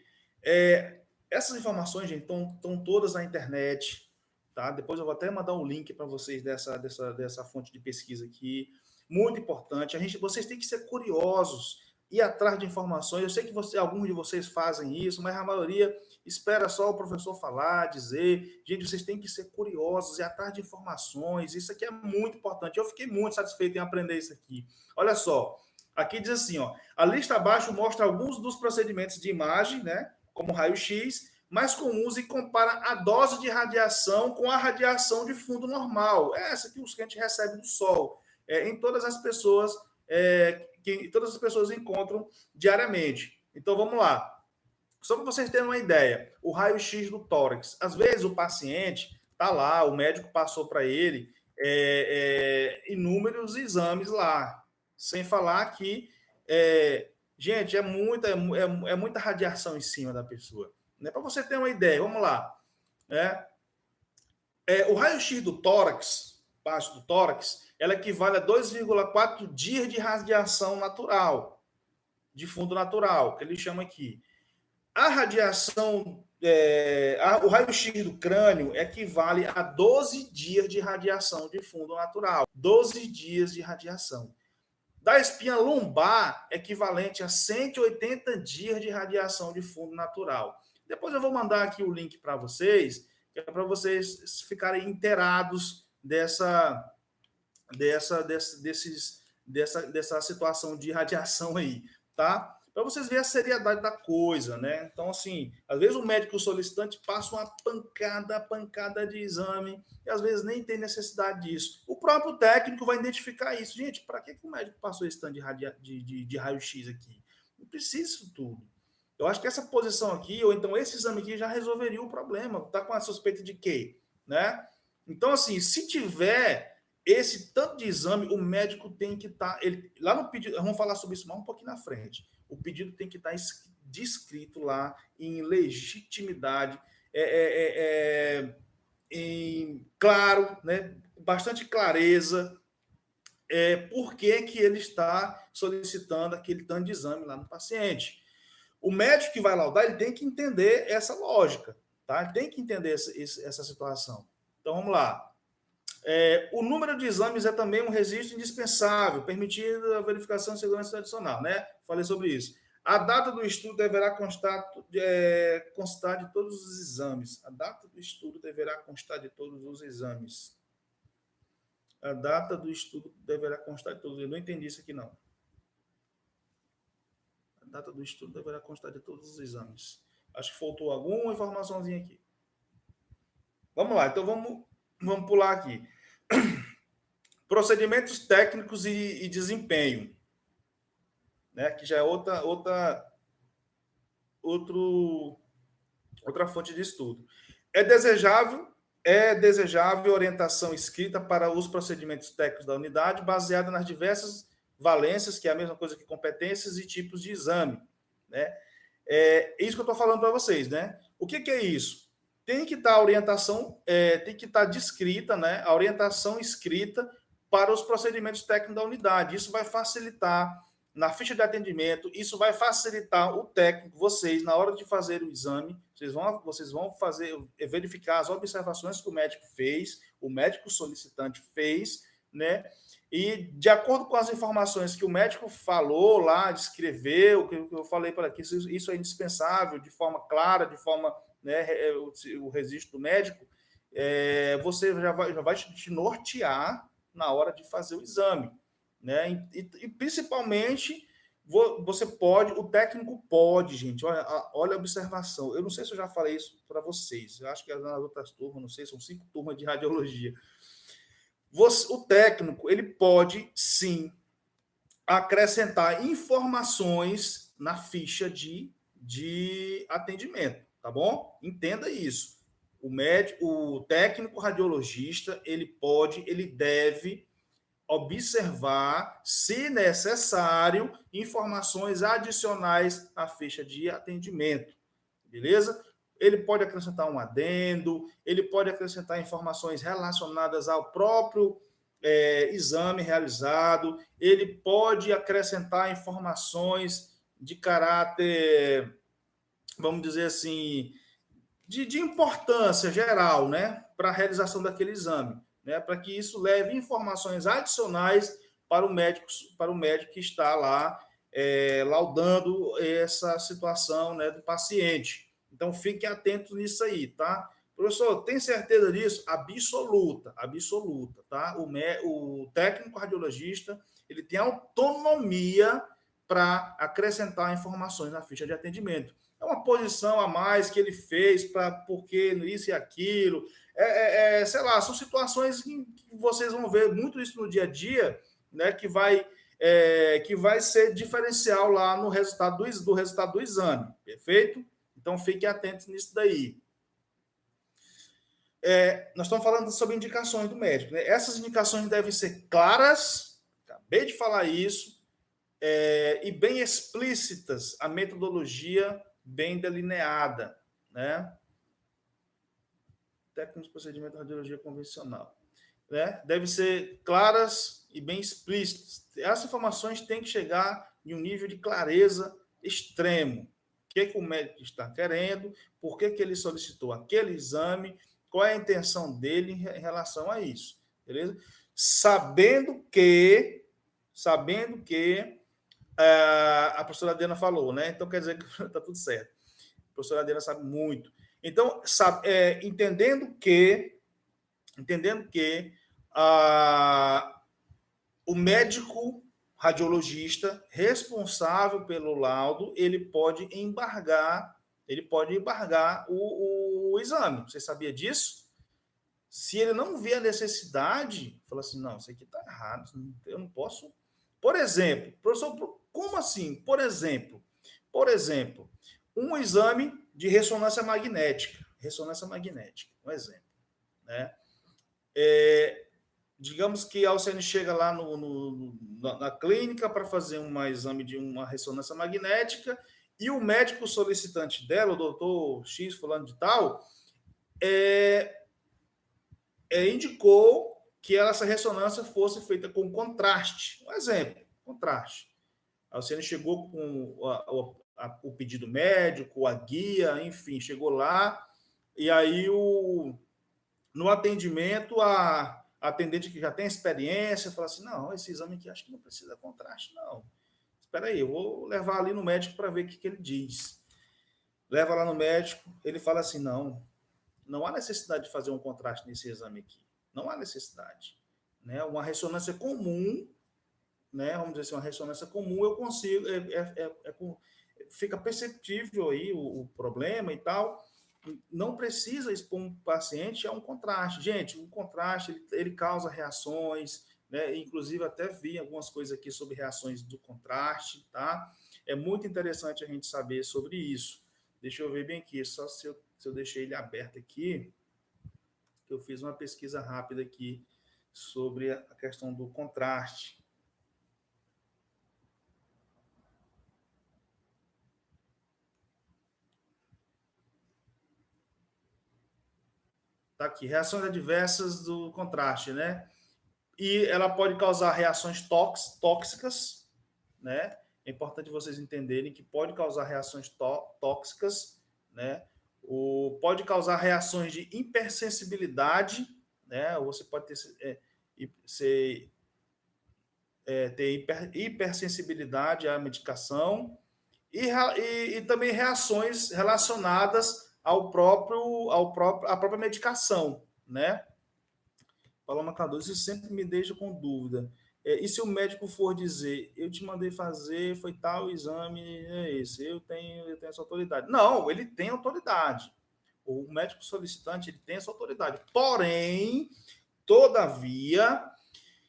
essas informações, gente, estão todas na internet, tá? Depois eu vou até mandar um link para vocês dessa fonte de pesquisa aqui. Muito importante. Vocês têm que ser curiosos, ir atrás de informações. Eu sei que alguns de vocês fazem isso, mas a maioria espera só o professor falar, dizer. Gente, vocês têm que ser curiosos, ir atrás de informações. Isso aqui é muito importante. Eu fiquei muito satisfeito em aprender isso aqui. Olha só, aqui diz assim, ó, a lista abaixo mostra alguns dos procedimentos de imagem, né, como raio-x, mais comuns e compara a dose de radiação com a radiação de fundo normal. É essa que a gente recebe do Sol. Em todas as pessoas que todas as pessoas encontram diariamente. Então, vamos lá. Só para vocês terem uma ideia, o raio-x do tórax. Às vezes o paciente está lá, o médico passou para ele inúmeros exames lá, sem falar que, gente, é muita radiação em cima da pessoa. Né? Para você ter uma ideia, vamos lá. O raio-x do tórax, parte do tórax, ela equivale a 2,4 dias de radiação natural, de fundo natural, que ele chama aqui. A radiação, o raio-x do crânio equivale a 12 dias de radiação de fundo natural. 12 dias de radiação. Da espinha lombar, equivalente a 180 dias de radiação de fundo natural. Depois eu vou mandar aqui o link para vocês, que é para vocês ficarem inteirados dessa situação de radiação aí, tá? Para vocês verem a seriedade da coisa, né? Então, assim, às vezes o médico solicitante passa uma pancada de exame e às vezes nem tem necessidade disso. O próprio técnico vai identificar isso. Gente, para que o médico passou esse tanto de raio-x aqui? Não precisa disso tudo. Eu acho que essa posição aqui, ou então esse exame aqui, já resolveria o problema. Tá com a suspeita de quê? Né? Então, assim, se tiver esse tanto de exame, o médico tem que estar... lá no pedido, vamos falar sobre isso mais um pouquinho na frente. O pedido tem que estar descrito lá em legitimidade, em claro, né? Bastante clareza, por que ele está solicitando aquele tanto de exame lá no paciente. O médico que vai laudar, ele tem que entender essa lógica, tá? Ele tem que entender essa situação. Então, vamos lá. O número de exames é também um registro indispensável, permitindo a verificação de segurança adicional, né? Falei sobre isso. A data do estudo deverá constar de todos os exames. A data do estudo deverá constar de todos os exames. A data do estudo deverá constar de todos os exames. Eu não entendi isso aqui, não. A data do estudo deverá constar de todos os exames. Acho que faltou alguma informaçãozinha aqui. Vamos lá, então vamos pular aqui. Procedimentos técnicos e desempenho, né? Que já é outra fonte de estudo. É desejável orientação escrita para os procedimentos técnicos da unidade, baseada nas diversas valências, que é a mesma coisa que competências e tipos de exame, né? É isso que eu estou falando para vocês, né? O que é isso? Tem que estar a orientação, tem que estar descrita, né? A orientação escrita para os procedimentos técnicos da unidade. Isso vai facilitar na ficha de atendimento, isso vai facilitar o técnico, vocês, na hora de fazer o exame, vocês vão verificar as observações que o médico fez, o médico solicitante fez, né? E de acordo com as informações que o médico falou lá, descreveu, que eu falei para aqui, isso é indispensável, de forma clara, de forma, né, o registro do médico, você já vai te nortear na hora de fazer o exame, né? E principalmente você pode, o técnico pode, gente, olha a observação. Eu não sei se eu já falei isso para vocês, eu acho que nas outras turmas, não sei, são 5 turmas de radiologia. O técnico, ele pode, sim, acrescentar informações na ficha de atendimento, tá bom? Entenda isso. O técnico radiologista, ele deve observar, se necessário, informações adicionais à ficha de atendimento, beleza? Ele pode acrescentar um adendo, ele pode acrescentar informações relacionadas ao próprio exame realizado, ele pode acrescentar informações de caráter, vamos dizer assim, de importância geral, né, para a realização daquele exame, né, para que isso leve informações adicionais para o médico que está lá laudando essa situação, né, do paciente. Então, fiquem atentos nisso aí, tá? Professor, tem certeza disso? Absoluta, tá? O técnico radiologista, ele tem autonomia para acrescentar informações na ficha de atendimento. É uma posição a mais que ele fez para porque isso e aquilo. Sei lá, são situações que vocês vão ver muito isso no dia a dia, né? Que vai que vai ser diferencial lá no resultado do resultado do exame, perfeito? Então, fiquem atentos nisso daí. Nós estamos falando sobre indicações do médico, né? Essas indicações devem ser claras, acabei de falar isso, e bem explícitas, a metodologia bem delineada, né? Técnicos de procedimento de radiologia convencional, né? Devem ser claras e bem explícitas. Essas informações têm que chegar em um nível de clareza extremo. O que o médico está querendo, por que ele solicitou aquele exame, qual é a intenção dele em relação a isso, beleza? Sabendo que a professora Adriana falou, né? Então quer dizer que está tudo certo. A professora Adriana sabe muito. Então, entendendo que o médico radiologista responsável pelo laudo, ele pode embargar o exame. Você sabia disso? Se ele não vê a necessidade, fala assim, não, isso aqui está errado, eu não posso. Por exemplo, professor, como assim? Por exemplo, um exame de ressonância magnética, um exemplo, né? Digamos que a Alciane chega lá na clínica para fazer um exame de uma ressonância magnética e o médico solicitante dela, o doutor X, fulano de tal, indicou que essa ressonância fosse feita com contraste. Um exemplo, contraste. A Alciane chegou com o pedido médico, a guia, enfim, chegou lá, e aí no atendimento, a atendente que já tem experiência fala assim, não, esse exame aqui acho que não precisa de contraste, não. Espera aí, eu vou levar ali no médico para ver o que ele diz. Leva lá no médico, ele fala assim, não há necessidade de fazer um contraste nesse exame aqui. Não há necessidade. Né? Uma ressonância comum, né? Vamos dizer assim, uma ressonância comum, eu consigo, fica perceptível aí o problema e tal, não precisa expor um paciente a um contraste. Gente, um contraste, ele causa reações, né? Inclusive até vi algumas coisas aqui sobre reações do contraste, tá? É muito interessante a gente saber sobre isso. Deixa eu ver bem aqui, só se eu deixei ele aberto aqui, que eu fiz uma pesquisa rápida aqui sobre a questão do contraste. Tá aqui, reações adversas do contraste, né? E ela pode causar reações tóxicas, né? É importante vocês entenderem que pode causar reações tóxicas, né? Pode causar reações de hipersensibilidade, né? Você pode ter hipersensibilidade à medicação e também reações relacionadas à própria medicação, né? Paloma Cardoso, isso sempre me deixa com dúvida. E se o médico for dizer, eu te mandei fazer, foi tal exame, é esse, eu tenho essa autoridade. Não, ele tem autoridade. O médico solicitante, ele tem essa autoridade. Porém, todavia,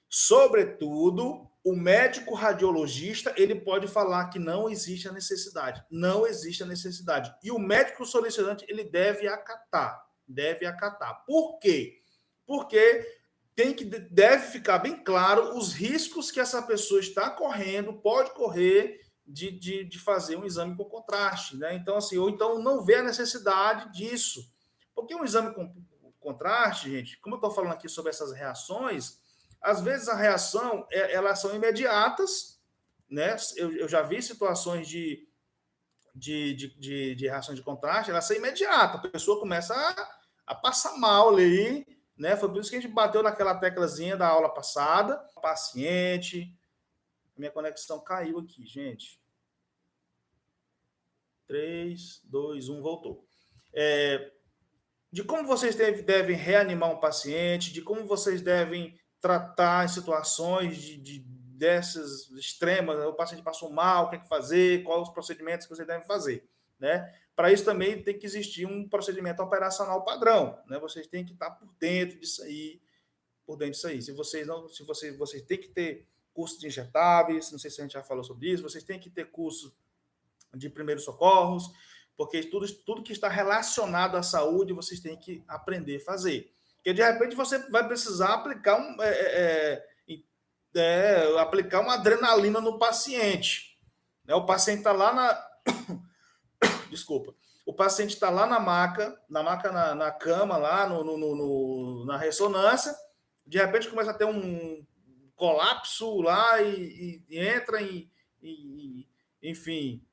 sobretudo, o médico radiologista, ele pode falar que não existe a necessidade. Não existe a necessidade. E o médico solicitante, ele deve acatar. Por quê? Porque deve ficar bem claro os riscos que essa pessoa está correndo, pode correr de fazer um exame com contraste, né? Então, assim, ou então não vê a necessidade disso. Porque um exame com contraste, gente, como eu estou falando aqui sobre essas reações, às vezes a reação, elas são imediatas, né? Eu já vi situações de reação de contraste, elas são imediatas, a pessoa começa a passar mal ali, né? Foi por isso que a gente bateu naquela teclazinha da aula passada. Paciente. Minha conexão caiu aqui, gente. 3, 2, 1, voltou. De como vocês devem reanimar um paciente, de como vocês devem tratar em situações dessas extremas, o paciente passou mal, o que é que fazer, quais os procedimentos que vocês devem fazer, né? Para isso também tem que existir um procedimento operacional padrão, né? Vocês têm que estar por dentro disso aí, Se vocês têm que ter curso de injetáveis, não sei se a gente já falou sobre isso, vocês têm que ter curso de primeiros socorros, porque tudo que está relacionado à saúde, vocês têm que aprender a fazer. Porque, de repente, você vai precisar aplicar uma adrenalina no paciente. Né? O paciente está lá na... Desculpa. O paciente está lá na maca, na cama, lá na ressonância, de repente começa a ter um colapso lá e entra enfim,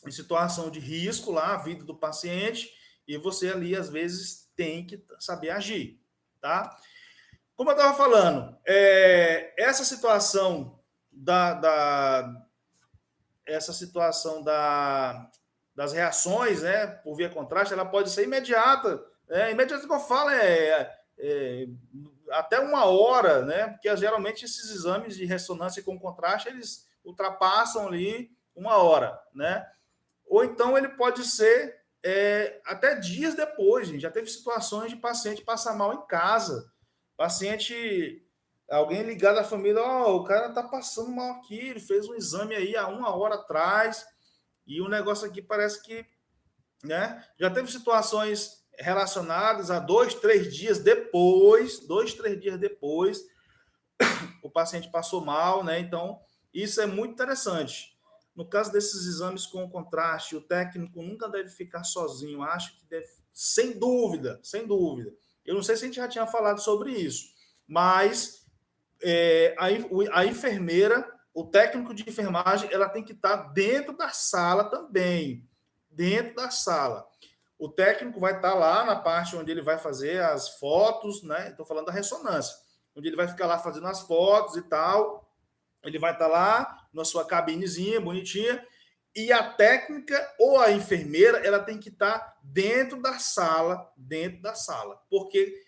em situação de risco lá, a vida do paciente, e você ali, às vezes, tem que saber agir, tá? Como eu estava falando, essa situação das reações, né, por via contraste, ela pode ser imediata. Imediata que eu falo até 1 hora, né? Porque geralmente esses exames de ressonância com contraste eles ultrapassam ali 1 hora, né? Ou então ele pode ser até dias depois, gente. Já teve situações de paciente passar mal em casa. Paciente, alguém ligado à família, o cara tá passando mal aqui, ele fez um exame aí há 1 hora atrás, e o negócio aqui parece que, né? Já teve situações relacionadas a 2, 3 dias depois, o paciente passou mal, né? Então, isso é muito interessante. No caso desses exames com contraste, o técnico nunca deve ficar sozinho. Acho que deve, sem dúvida, sem dúvida. Eu não sei se a gente já tinha falado sobre isso, mas a enfermeira, o técnico de enfermagem, ela tem que estar dentro da sala também. Dentro da sala. O técnico vai estar lá na parte onde ele vai fazer as fotos, né? Estou falando da ressonância, onde ele vai ficar lá fazendo as fotos e tal. Ele vai estar lá na sua cabinezinha, bonitinha, e a técnica ou a enfermeira, ela tem que estar dentro da sala, porque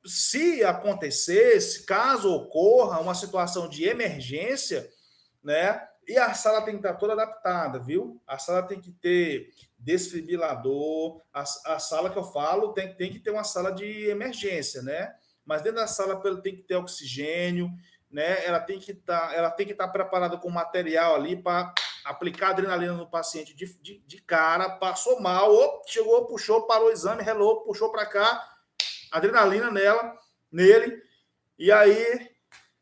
se acontecesse, caso ocorra uma situação de emergência, né? E a sala tem que estar toda adaptada, viu? A sala tem que ter desfibrilador, a sala que eu falo tem que ter uma sala de emergência, né? Mas dentro da sala tem que ter oxigênio, né? Ela tem que estar preparada com material ali para aplicar adrenalina no paciente de cara, passou mal, chegou, puxou, parou o exame, relou, puxou para cá, adrenalina nele, e aí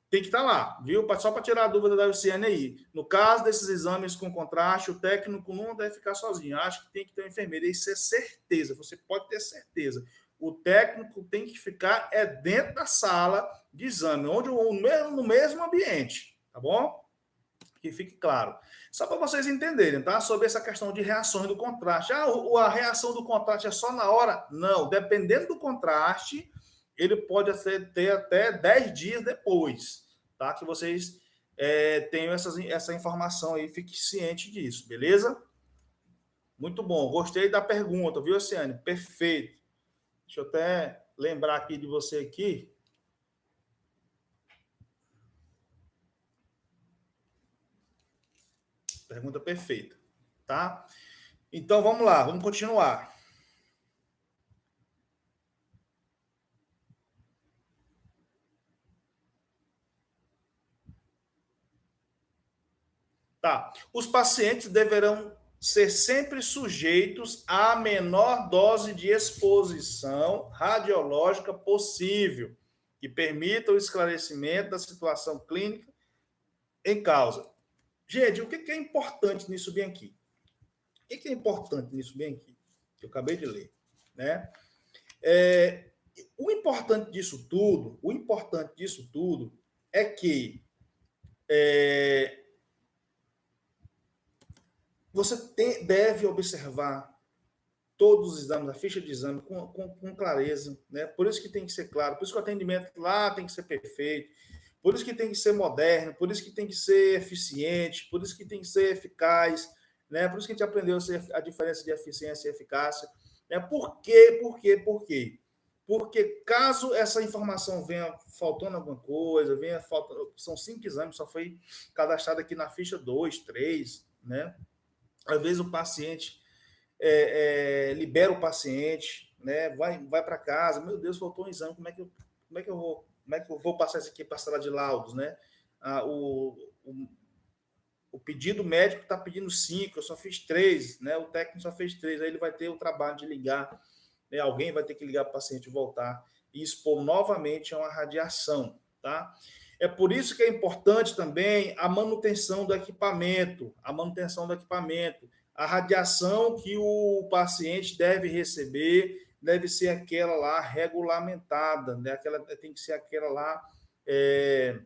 tem que estar lá, viu? Só para tirar a dúvida da Luciane aí. No caso desses exames com contraste, o técnico não deve ficar sozinho. Acho que tem que ter um enfermeiro. Isso é certeza, você pode ter certeza. O técnico tem que ficar dentro da sala de exame, no mesmo ambiente, tá bom? Que fique claro. Só para vocês entenderem, tá? Sobre essa questão de reações do contraste. A reação do contraste é só na hora? Não. Dependendo do contraste, ele pode ter até 10 dias depois, tá? Que vocês tenham essa informação aí, fique ciente disso, beleza? Muito bom. Gostei da pergunta, viu, Oceane? Perfeito. Deixa eu até lembrar aqui de você aqui. Pergunta perfeita, tá? Então, vamos lá, vamos continuar. Tá. Os pacientes deverão ser sempre sujeitos à menor dose de exposição radiológica possível, que permita o esclarecimento da situação clínica em causa. Gente, o que é importante nisso bem aqui? O que é importante nisso bem aqui? Que eu acabei de ler, né? O importante disso tudo é que você deve observar todos os exames, a ficha de exame com clareza, né? Por isso que tem que ser claro, por isso que o atendimento lá tem que ser perfeito, por isso que tem que ser moderno, por isso que tem que ser eficiente, por isso que tem que ser eficaz, né? Por isso que a gente aprendeu a diferença de eficiência e eficácia. Né? Por quê? Porque caso essa informação venha faltando alguma coisa, são 5 exames, só foi cadastrado aqui na ficha 2, 3, né? Às vezes o paciente libera o paciente, né? Vai para casa, meu Deus, faltou um exame, como é que eu vou passar isso aqui para a sala de laudos, né? o pedido médico está pedindo 5, eu só fiz 3, né? O técnico só fez 3, aí ele vai ter o trabalho de ligar, né? Alguém vai ter que ligar para o paciente voltar e expor novamente a uma radiação, tá? É por isso que é importante também a manutenção do equipamento, a radiação que o paciente deve receber deve ser aquela lá regulamentada, né? Tem que ser aquela lá é,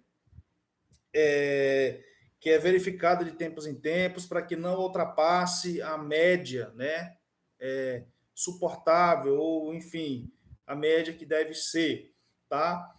é, que é verificada de tempos em tempos para que não ultrapasse a média, né? É, suportável ou, enfim, a média que deve ser, tá?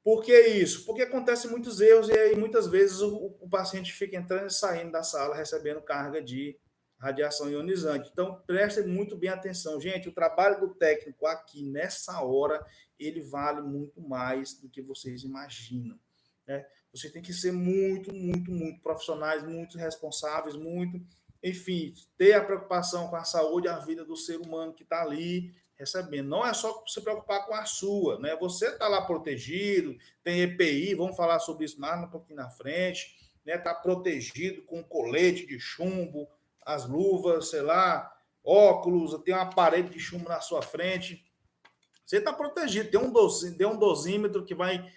Por que isso? Porque acontecem muitos erros e aí muitas vezes o paciente fica entrando e saindo da sala recebendo carga de radiação ionizante. Então, prestem muito bem atenção. Gente, o trabalho do técnico aqui nessa hora, ele vale muito mais do que vocês imaginam, né? Você tem que ser muito, muito, muito profissionais, muito responsáveis, muito, enfim, ter a preocupação com a saúde e a vida do ser humano que está ali recebendo. Não é só se preocupar com a sua, né? Você está lá protegido, tem EPI, vamos falar sobre isso mais um pouquinho na frente, né? Está protegido com colete de chumbo, as luvas, sei lá, óculos, tem uma parede de chumbo na sua frente. Você está protegido, tem um dosímetro que vai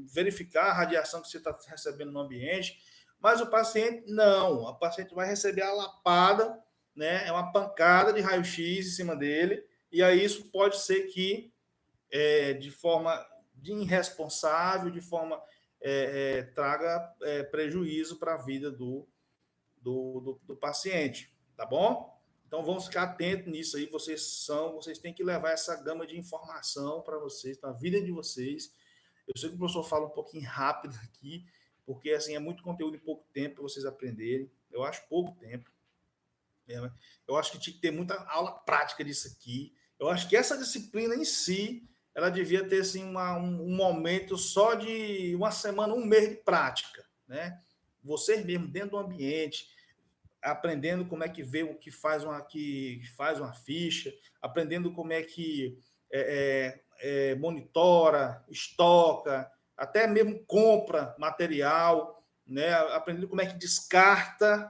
verificar a radiação que você está recebendo no ambiente, mas o paciente não, o paciente vai receber a lapada, né? É uma pancada de raio-x em cima dele, e aí isso pode ser que, de forma irresponsável, de forma traga prejuízo para a vida do paciente, tá bom? Então vamos ficar atentos nisso aí. Vocês têm que levar essa gama de informação para vocês, para a vida de vocês. Eu sei que o professor fala um pouquinho rápido aqui, porque assim é muito conteúdo em pouco tempo para vocês aprenderem. Eu acho pouco tempo. Eu acho que tinha que ter muita aula prática disso aqui. Eu acho que essa disciplina em si, ela devia ter assim, um momento só de uma semana, um mês de prática, né? Vocês mesmo dentro do ambiente, aprendendo como é que vê o que faz uma ficha, aprendendo como é que monitora, estoca, até mesmo compra material, né? Aprendendo como é que descarta,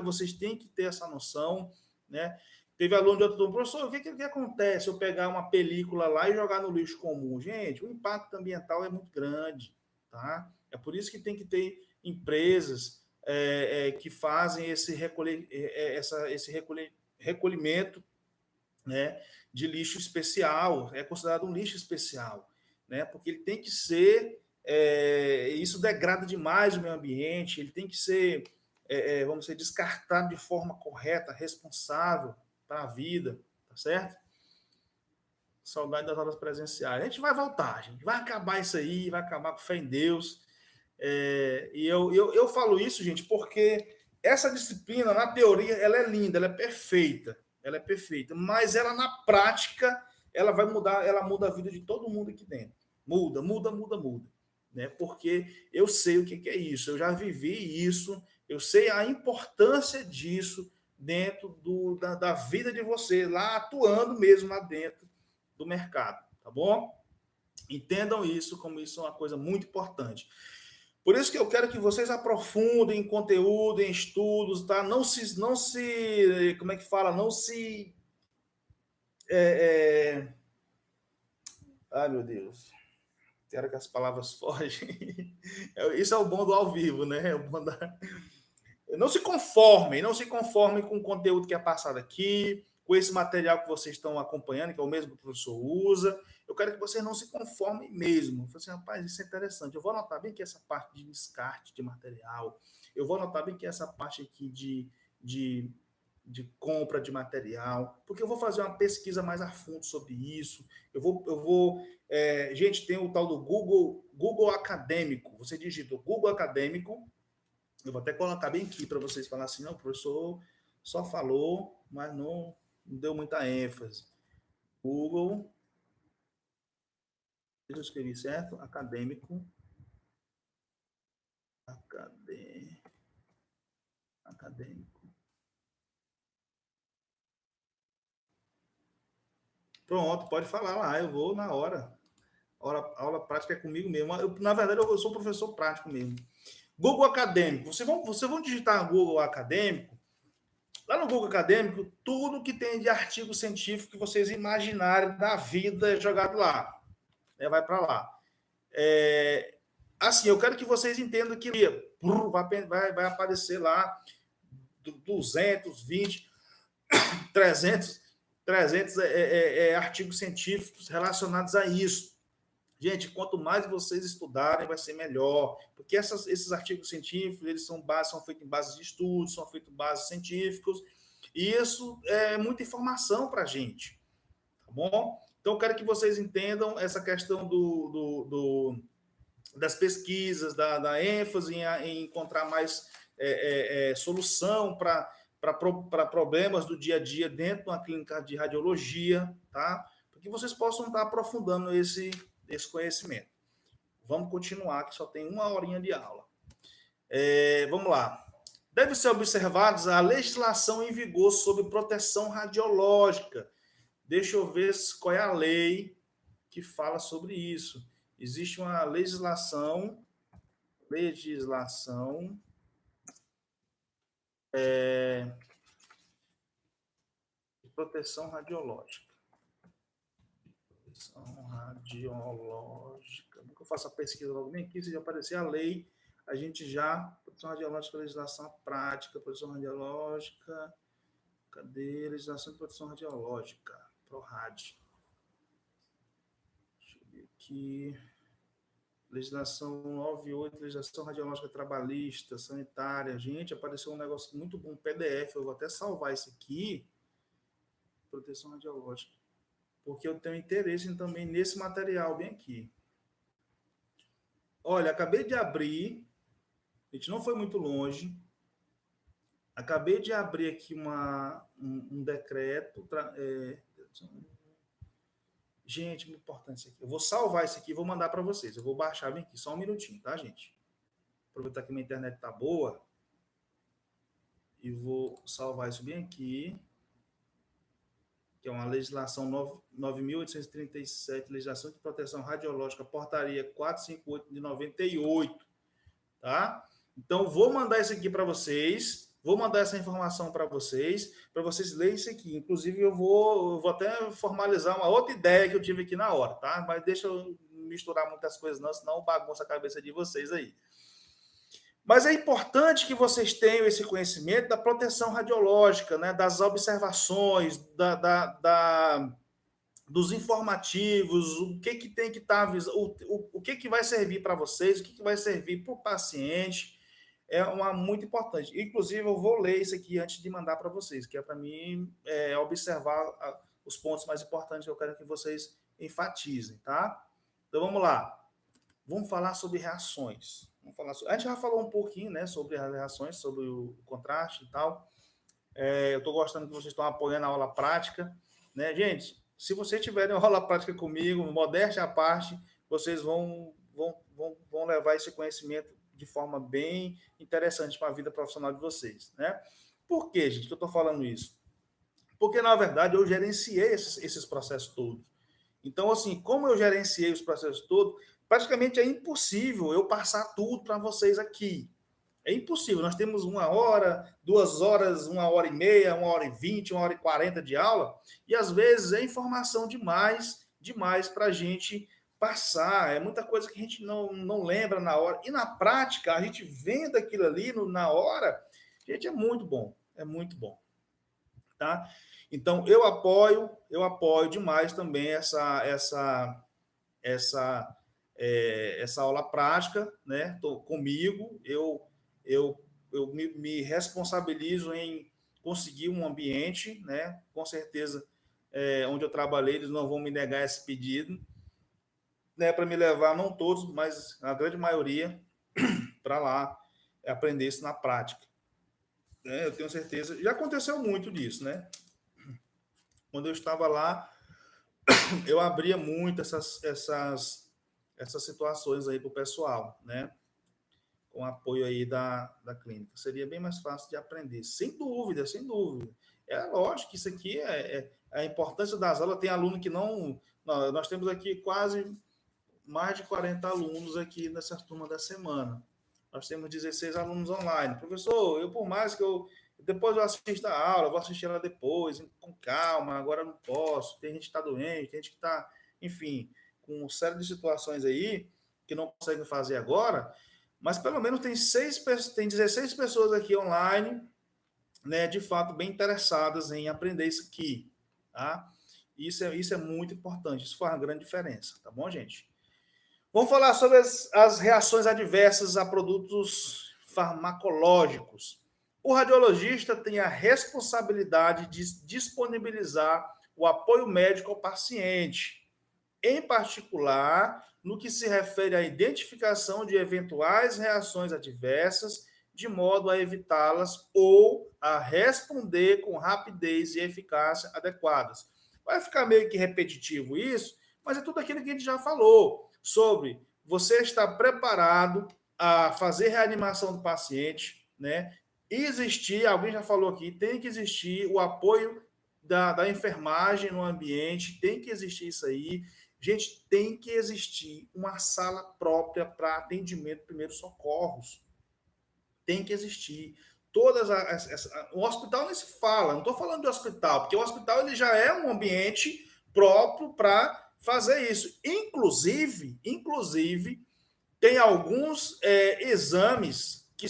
vocês têm que ter essa noção, né? Teve aluno de outro turno, professor, o que acontece se eu pegar uma película lá e jogar no lixo comum? Gente, o impacto ambiental é muito grande, tá? É por isso que tem que ter empresas que fazem esse recolhimento, né, de lixo especial, é considerado um lixo especial, né, porque ele tem que ser, isso degrada demais o meio ambiente, ele tem que ser, vamos dizer, descartado de forma correta, responsável para a vida, tá certo? Saudade das aulas presenciais. A gente vai voltar, a gente vai acabar isso aí, vai acabar com fé em Deus. E eu falo isso, gente, porque essa disciplina, na teoria, ela é linda, ela é perfeita, mas ela na prática, ela vai mudar, ela muda a vida de todo mundo aqui dentro. Muda, muda, muda, muda. Né? Porque eu sei o que é isso, eu já vivi isso, eu sei a importância disso dentro da vida de vocês, lá atuando mesmo lá dentro do mercado, tá bom? Entendam isso como isso é uma coisa muito importante. Por isso que eu quero que vocês aprofundem em conteúdo, em estudos, tá? Como é que fala? Não se, é, é... Ai, meu Deus. Quero que as palavras fogem. Isso é o bom do ao vivo, né? É o bom da... não se conformem com o conteúdo que é passado aqui, com esse material que vocês estão acompanhando, que é o mesmo que o professor usa. Eu quero que vocês não se conformem mesmo. Falei assim, rapaz, isso é interessante. Eu vou anotar bem que essa parte de descarte de material, eu vou anotar bem que essa parte aqui de, de compra de material, porque eu vou fazer uma pesquisa mais a fundo sobre isso. Gente, tem o tal do Google Acadêmico. Você digita o Google Acadêmico. Eu vou até colocar bem aqui para vocês falarem assim, não, o professor só falou, mas não deu muita ênfase. Google, deixa eu escrever certo? Acadêmico. Acadêmico. Pronto, pode falar lá, eu vou na hora. Aula prática é comigo mesmo. Na verdade, eu sou professor prático mesmo. Google Acadêmico. Vocês vão digitar Google Acadêmico. Lá no Google Acadêmico, tudo que tem de artigo científico que vocês imaginarem da vida é jogado lá. Vai para lá. Assim, eu quero que vocês entendam que vai aparecer lá 220, 300 artigos científicos relacionados a isso. Gente, quanto mais vocês estudarem, vai ser melhor, porque esses artigos científicos, eles são feitos em bases de estudos, são feitos em bases científicos, e isso é muita informação para a gente, tá bom? Então, eu quero que vocês entendam essa questão das pesquisas, da ênfase em encontrar mais solução para problemas do dia a dia dentro de uma clínica de radiologia, tá? Para que vocês possam estar aprofundando esse conhecimento. Vamos continuar, que só tem 1 horinha de aula. Vamos lá. Deve ser observados a legislação em vigor sobre proteção radiológica. Deixa eu ver qual é a lei que fala sobre isso. Existe uma legislação de proteção radiológica. Radiológica. Nunca eu faço a pesquisa logo nem aqui, se já aparecer a lei, a gente já. Proteção radiológica, legislação prática, proteção radiológica. Cadê? Legislação de proteção radiológica. ProRad. Deixa eu ver aqui. Legislação 98, legislação radiológica trabalhista, sanitária. Gente, apareceu um negócio muito bom, PDF. Eu vou até salvar isso aqui. Proteção radiológica. Porque eu tenho interesse também nesse material bem aqui. Olha, acabei de abrir, a gente não foi muito longe, acabei de abrir aqui um decreto. Gente, muito importante isso aqui. Eu vou salvar isso aqui e vou mandar para vocês. Eu vou baixar bem aqui, só um minutinho, tá, gente? Aproveitar que minha internet tá boa e vou salvar isso bem aqui, que é uma legislação 9.837, legislação de proteção radiológica, portaria 458 de 98, tá? Então, vou mandar isso aqui para vocês, vou mandar essa informação para vocês lerem isso aqui. Inclusive, eu vou até formalizar uma outra ideia que eu tive aqui na hora, tá? Mas deixa eu misturar muitas coisas não, senão bagunça a cabeça de vocês aí. Mas é importante que vocês tenham esse conhecimento da proteção radiológica, né, das observações, dos informativos, o que tem que estar, o que vai servir para vocês, o que vai servir para o paciente, muito importante. Inclusive, eu vou ler isso aqui antes de mandar para vocês, que é para mim observar os pontos mais importantes que eu quero que vocês enfatizem, tá? Então, vamos lá. Vamos falar sobre reações. A gente já falou um pouquinho, né, sobre as reações, sobre o contraste e tal. Eu estou gostando que vocês estão apoiando a aula prática, né, gente? Se vocês tiverem uma aula prática comigo, modéstia à parte, vocês vão levar esse conhecimento de forma bem interessante para a vida profissional de vocês, né? Por que, gente, que eu estou falando isso? Porque, na verdade, eu gerenciei esses processos todos. Então, assim, como eu gerenciei os processos todos, praticamente é impossível eu passar tudo para vocês aqui. É impossível. Nós temos 1 hora, 2 horas, 1h30, 1h20, 1h40 de aula, e às vezes é informação demais para a gente passar. É muita coisa que a gente não lembra na hora. E na prática, a gente vendo aquilo ali na hora, gente, é muito bom. É muito bom. Tá? Então, eu apoio demais também essa aula prática, né? Comigo, eu me responsabilizo em conseguir um ambiente, né? Com certeza, onde eu trabalhei, eles não vão me negar esse pedido, né? Para me levar, não todos, mas a grande maioria, para lá aprender isso na prática. Eu tenho certeza. Já aconteceu muito disso, né? Quando eu estava lá, eu abria muito essas situações aí para o pessoal, né? Com apoio aí da clínica. Seria bem mais fácil de aprender. Sem dúvida, sem dúvida. É lógico que isso aqui a importância das aulas. Tem aluno que não... Nós temos aqui quase mais de 40 alunos aqui nessa turma da semana. Nós temos 16 alunos online. Professor, eu por mais que eu depois eu assisto a aula, vou assistir ela depois, com calma, agora não posso. Tem gente que está doente, tem gente que está, enfim, com uma série de situações aí que não conseguem fazer agora, mas pelo menos tem 16 pessoas aqui online, né, de fato, bem interessadas em aprender isso aqui, tá? Isso é muito importante, isso faz uma grande diferença, tá bom, gente? Vamos falar sobre as reações adversas a produtos farmacológicos. O radiologista tem a responsabilidade de disponibilizar o apoio médico ao paciente, em particular no que se refere à identificação de eventuais reações adversas, de modo a evitá-las ou a responder com rapidez e eficácia adequadas. Vai ficar meio que repetitivo isso, mas é tudo aquilo que a gente já falou sobre você estar preparado a fazer reanimação do paciente, né? Existir, alguém já falou aqui, tem que existir o apoio da enfermagem no ambiente, tem que existir isso aí. Gente, tem que existir uma sala própria para atendimento de primeiros socorros. Tem que existir. O hospital nem se fala, não estou falando de hospital, porque o hospital ele já é um ambiente próprio para fazer isso. Inclusive, tem alguns exames que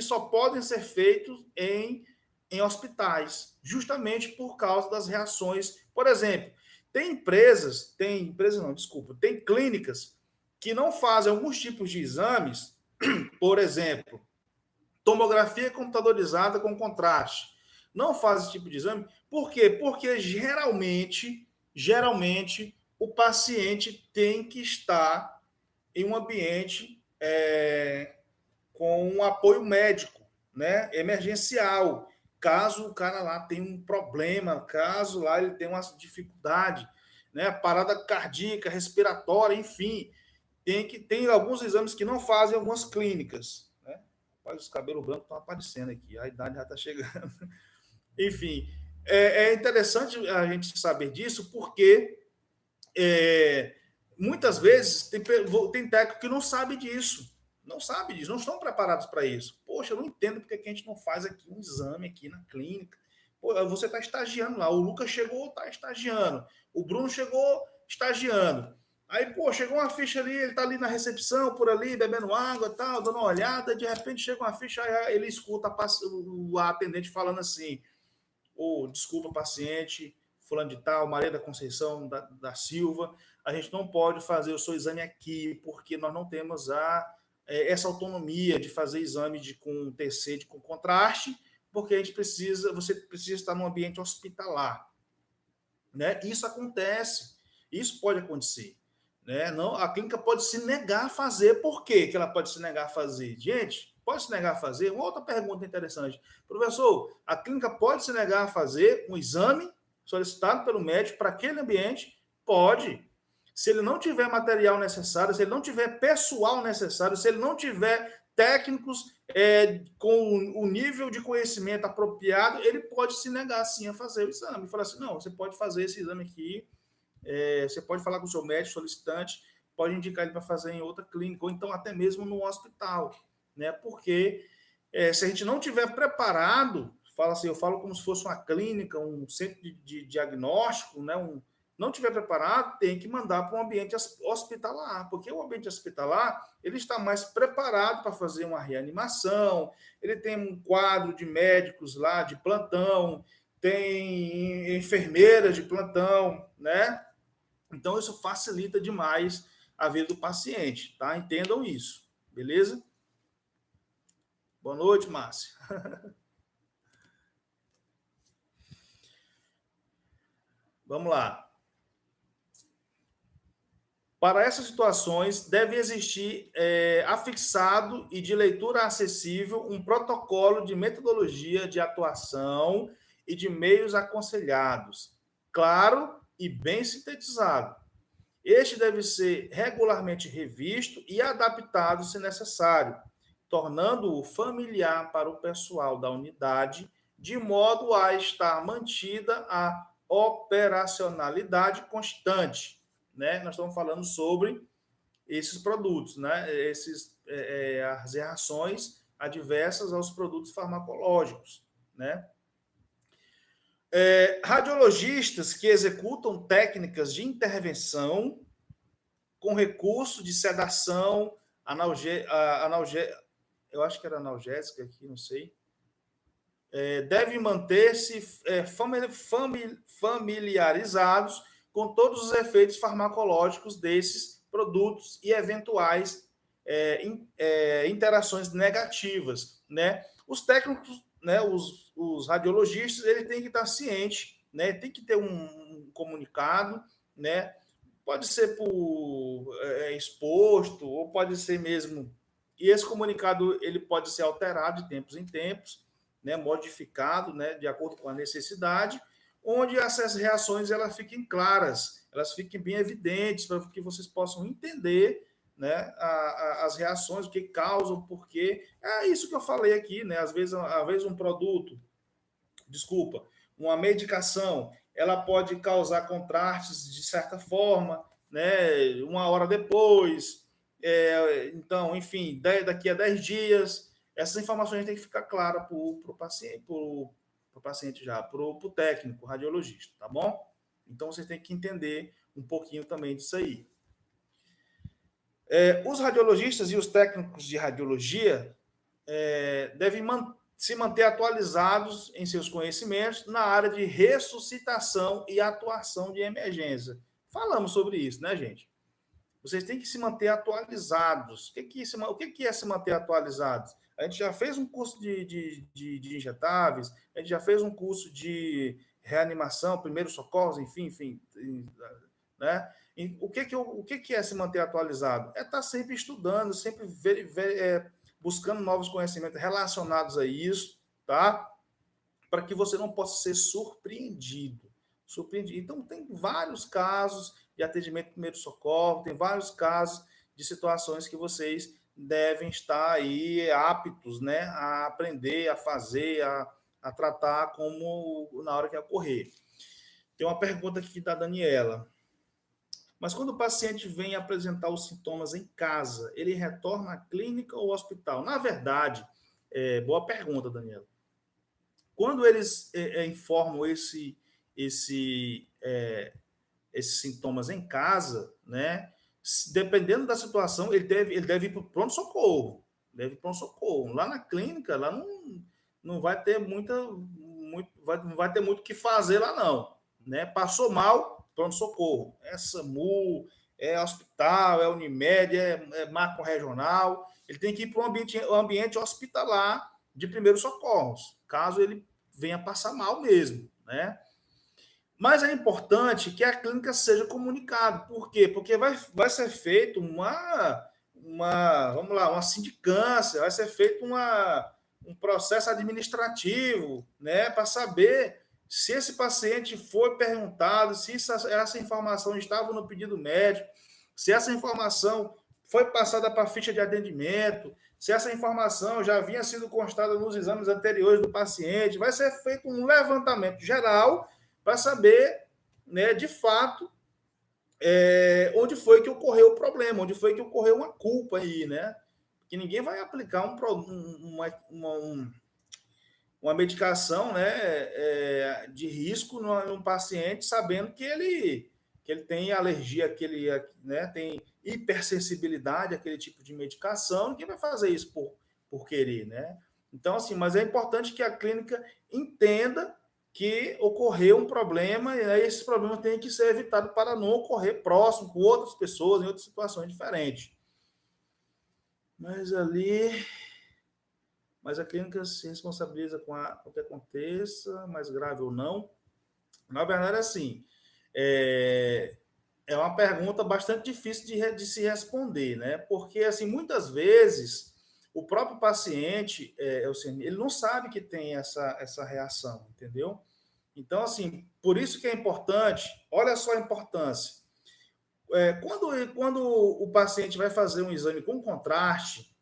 só podem ser feitos em hospitais, justamente por causa das reações. Por exemplo, tem clínicas que não fazem alguns tipos de exames, por exemplo, tomografia computadorizada com contraste. Não faz esse tipo de exame. Por quê? Porque geralmente, o paciente tem que estar em um ambiente com um apoio médico, né, emergencial. Caso o cara lá tenha um problema, caso lá ele tenha uma dificuldade, né, parada cardíaca, respiratória, enfim, tem alguns exames que não fazem algumas clínicas, né? Os cabelos brancos estão aparecendo aqui, a idade já está chegando. Enfim, é interessante a gente saber disso, porque muitas vezes tem técnico que não sabe disso. Não sabe disso, não estão preparados para isso. Poxa, eu não entendo porque que a gente não faz aqui um exame aqui na clínica. Pô, você está estagiando lá, o Lucas chegou, está estagiando, o Bruno chegou estagiando. Aí, pô, chegou uma ficha ali, ele está ali na recepção, por ali, bebendo água e tal, dando uma olhada, de repente chega uma ficha, aí ele escuta o atendente falando assim, desculpa, paciente, fulano de tal, Maria da Conceição da Silva, a gente não pode fazer o seu exame aqui, porque nós não temos essa autonomia de fazer exame com TC, com contraste, porque você precisa estar num ambiente hospitalar. Né? Isso acontece, isso pode acontecer. Né? Não, a clínica pode se negar a fazer. Por quê que ela pode se negar a fazer? Gente, pode se negar a fazer? Uma outra pergunta interessante. Professor, a clínica pode se negar a fazer um exame solicitado pelo médico para aquele ambiente? Pode. Se ele não tiver material necessário, se ele não tiver pessoal necessário, se ele não tiver técnicos com o nível de conhecimento apropriado, ele pode se negar sim a fazer o exame. Falar assim, não, você pode fazer esse exame aqui, você pode falar com o seu médico solicitante, pode indicar ele para fazer em outra clínica, ou então até mesmo no hospital, né? Porque se a gente não tiver preparado, eu falo como se fosse uma clínica, um centro de diagnóstico, né? Não tiver preparado, tem que mandar para um ambiente hospitalar, porque o ambiente hospitalar ele está mais preparado para fazer uma reanimação, ele tem um quadro de médicos lá de plantão, tem enfermeiras de plantão, né? Então, isso facilita demais a vida do paciente, tá? Entendam isso, beleza? Boa noite, Márcia. Vamos lá. Para essas situações, deve existir afixado e de leitura acessível um protocolo de metodologia de atuação e de meios aconselhados, claro e bem sintetizado. Este deve ser regularmente revisto e adaptado se necessário, tornando-o familiar para o pessoal da unidade, de modo a estar mantida a operacionalidade constante. né? Nós estamos falando sobre esses produtos, né? As reações adversas aos produtos farmacológicos, né? Radiologistas que executam técnicas de intervenção com recurso de sedação, eu acho que era analgésica aqui, não sei, devem manter-se familiarizados com todos os efeitos farmacológicos desses produtos e eventuais interações negativas, né? Os técnicos, né, os radiologistas, ele tem que estar ciente, né? Tem que ter um comunicado, né? Pode ser por exposto ou pode ser mesmo. E esse comunicado ele pode ser alterado de tempos em tempos, né, modificado, né, de acordo com a necessidade, onde essas reações elas fiquem claras, elas fiquem bem evidentes para que vocês possam entender, né, as reações, o que causam, o porquê. É isso que eu falei aqui, né? Às vezes um produto, desculpa, uma medicação, ela pode causar contrastes de certa forma, né? Uma hora depois, então, enfim, daqui a 10 dias, essas informações têm que ficar claras para o paciente já, para o técnico, radiologista, tá bom? Então, você tem que entender um pouquinho também disso aí. Os radiologistas e os técnicos de radiologia devem se manter atualizados em seus conhecimentos na área de ressuscitação e atuação de emergência. Falamos sobre isso, né, gente? Vocês têm que se manter atualizados. O que é se manter atualizados? A gente já fez um curso de injetáveis, a gente já fez um curso de reanimação, primeiros socorros, enfim, né? O que é se manter atualizado? É estar sempre estudando, sempre buscando novos conhecimentos relacionados a isso, tá? Para que você não possa ser surpreendido. Então, tem vários casos de atendimento de primeiro socorro, tem vários casos de situações que vocês devem estar aí aptos, né, a aprender, a fazer, a tratar como na hora que ocorrer. Tem uma pergunta aqui da Daniela. Mas quando o paciente vem apresentar os sintomas em casa, ele retorna à clínica ou ao hospital? Na verdade, boa pergunta, Daniela. Quando eles informam esses sintomas em casa, né? Dependendo da situação, ele deve ir para o pronto-socorro. Deve ir para o pronto-socorro. Lá na clínica, lá não vai ter não vai ter muito o que fazer lá, não. Né? Passou mal, pronto-socorro. É SAMU, é hospital, é Unimed, é macro regional. Ele tem que ir para um ambiente hospitalar de primeiros socorros, caso ele venha passar mal mesmo, né? Mas é importante que a clínica seja comunicada. Por quê? Porque vai ser feito vamos lá, uma sindicância, vai ser feito um processo administrativo, né, para saber se esse paciente foi perguntado, se essa informação estava no pedido médico, se essa informação foi passada para a ficha de atendimento, se essa informação já havia sido constada nos exames anteriores do paciente. Vai ser feito um levantamento geral para saber, né, de fato, onde foi que ocorreu o problema, onde foi que ocorreu uma culpa aí, né? Porque ninguém vai aplicar uma medicação, né, de risco num paciente sabendo que ele tem alergia, que ele, né, tem hipersensibilidade àquele tipo de medicação. Ninguém vai fazer isso por querer, né? Então, assim, mas é importante que a clínica entenda que ocorreu um problema e aí esse problema tem que ser evitado para não ocorrer próximo com outras pessoas em outras situações diferentes. Mas a clínica se responsabiliza com o que aconteça, mais grave ou não. Na verdade, assim, é uma pergunta bastante difícil de se responder, né? Porque, assim, muitas vezes o próprio paciente, ele não sabe que tem essa reação, entendeu? Então, assim, por isso que é importante, olha só a importância. Quando o paciente vai fazer um exame com contraste,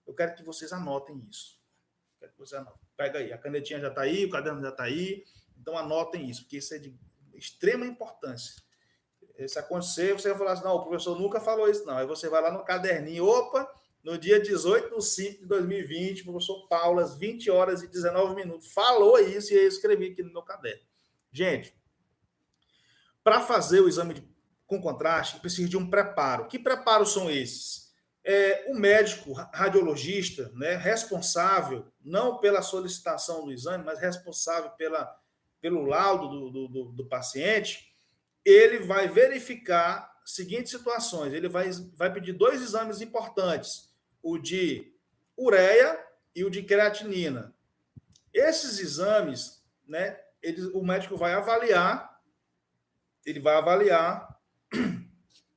eu quero que vocês anotem isso. Quero que vocês anotem. Pega aí, a canetinha já está aí, o caderno já está aí, então anotem isso, porque isso é de extrema importância. Se acontecer, você vai falar assim, não, o professor nunca falou isso, não. Aí você vai lá no caderninho, opa, no dia 18/5/2020, o professor Paulo, às 20 horas e 19 minutos, falou isso e eu escrevi aqui no meu caderno. Gente, para fazer o exame com contraste, precisa de um preparo. Que preparos são esses? O médico radiologista, né, responsável, não pela solicitação do exame, mas responsável pelo laudo do paciente, ele vai verificar seguintes situações. Ele vai pedir 2 exames importantes, o de ureia e o de creatinina. Esses exames, né, o médico vai avaliar,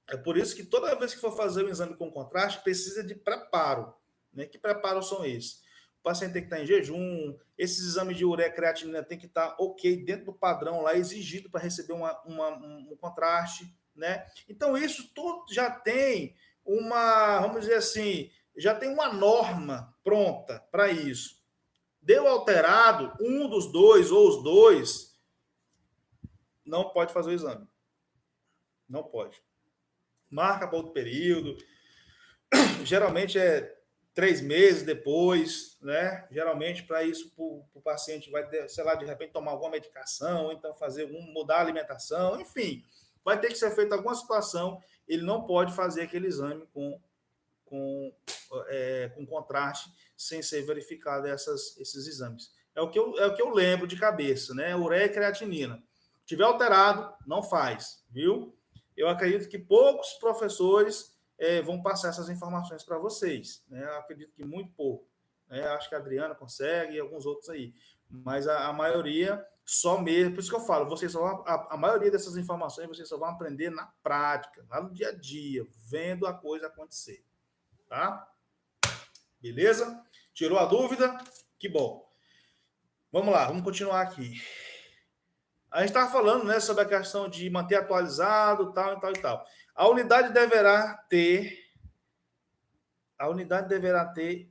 é por isso que toda vez que for fazer um exame com contraste, precisa de preparo. Né? Que preparos são esses? O paciente tem que estar em jejum, esses exames de ureia e creatinina tem que estar ok, dentro do padrão lá exigido para receber um contraste. Né? Então, isso tudo já tem vamos dizer assim, já tem uma norma pronta para isso. Deu alterado, um dos dois ou os dois não pode fazer o exame. Não pode. Marca para outro período. Geralmente é 3 meses depois, né? Geralmente, para isso, o paciente vai ter, sei lá, de repente tomar alguma medicação, então mudar a alimentação, enfim, vai ter que ser feita alguma situação, ele não pode fazer aquele exame com contraste sem ser verificado esses exames. É o que eu lembro de cabeça, né? Ureia e creatinina. Se tiver alterado, não faz, viu? Eu acredito que poucos professores vão passar essas informações para vocês. Né? Eu acredito que muito pouco. Né? Acho que a Adriana consegue e alguns outros aí. Mas a maioria só mesmo. Por isso que eu falo, vocês a maioria dessas informações vocês só vão aprender na prática, lá no dia a dia, vendo a coisa acontecer. Tá? Beleza? Tirou a dúvida? Que bom. Vamos lá, vamos continuar aqui. A gente estava falando, né, sobre a questão de manter atualizado, tal e tal e tal. A unidade deverá ter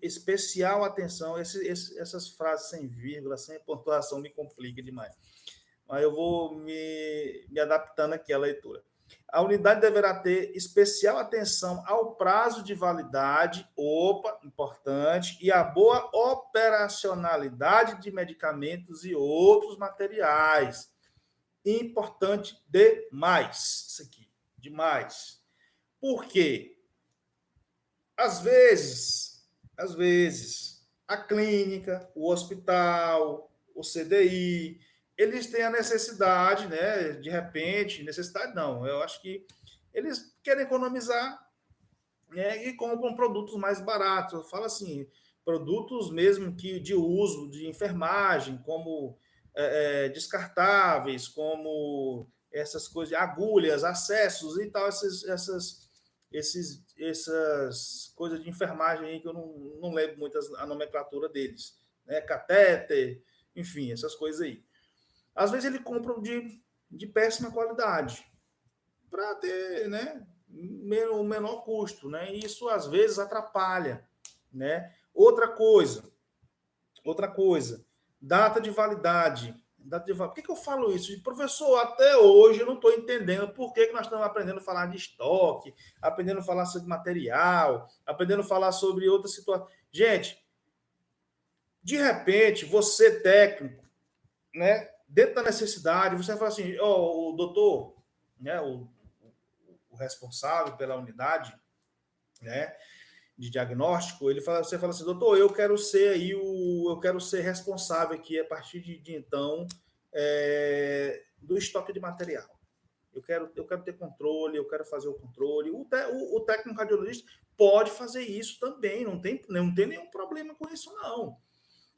especial atenção. Essas frases sem vírgula, sem pontuação me complica demais. Mas eu vou me adaptando aqui à leitura. A unidade deverá ter especial atenção ao prazo de validade, importante, e à boa operacionalidade de medicamentos e outros materiais. Importante demais, isso aqui, demais. Por quê? Às vezes, a clínica, o hospital, o CDI, eles têm a necessidade, né? De repente, necessidade não, eu acho que eles querem economizar, né, e compram produtos mais baratos. Eu falo assim, produtos mesmo que de uso de enfermagem, como descartáveis, como essas coisas, agulhas, acessos e tal, essas coisas de enfermagem aí que eu não lembro muito a nomenclatura deles, né? Catéter, enfim, essas coisas aí. Às vezes ele compra de péssima qualidade para ter, né, o menor custo, né? E isso às vezes atrapalha, né? Outra coisa, data de validade. Por que eu falo isso? Professor, até hoje eu não estou entendendo por que nós estamos aprendendo a falar de estoque, aprendendo a falar sobre material, aprendendo a falar sobre outras situações. Gente, de repente, você técnico, né, dentro da necessidade, você fala assim, o doutor, né, o responsável pela unidade, né, de diagnóstico, você fala assim, doutor, eu quero ser responsável aqui a partir de então do estoque de material. Eu quero ter controle, eu quero fazer o controle. O técnico radiologista pode fazer isso também, não tem nenhum problema com isso, não.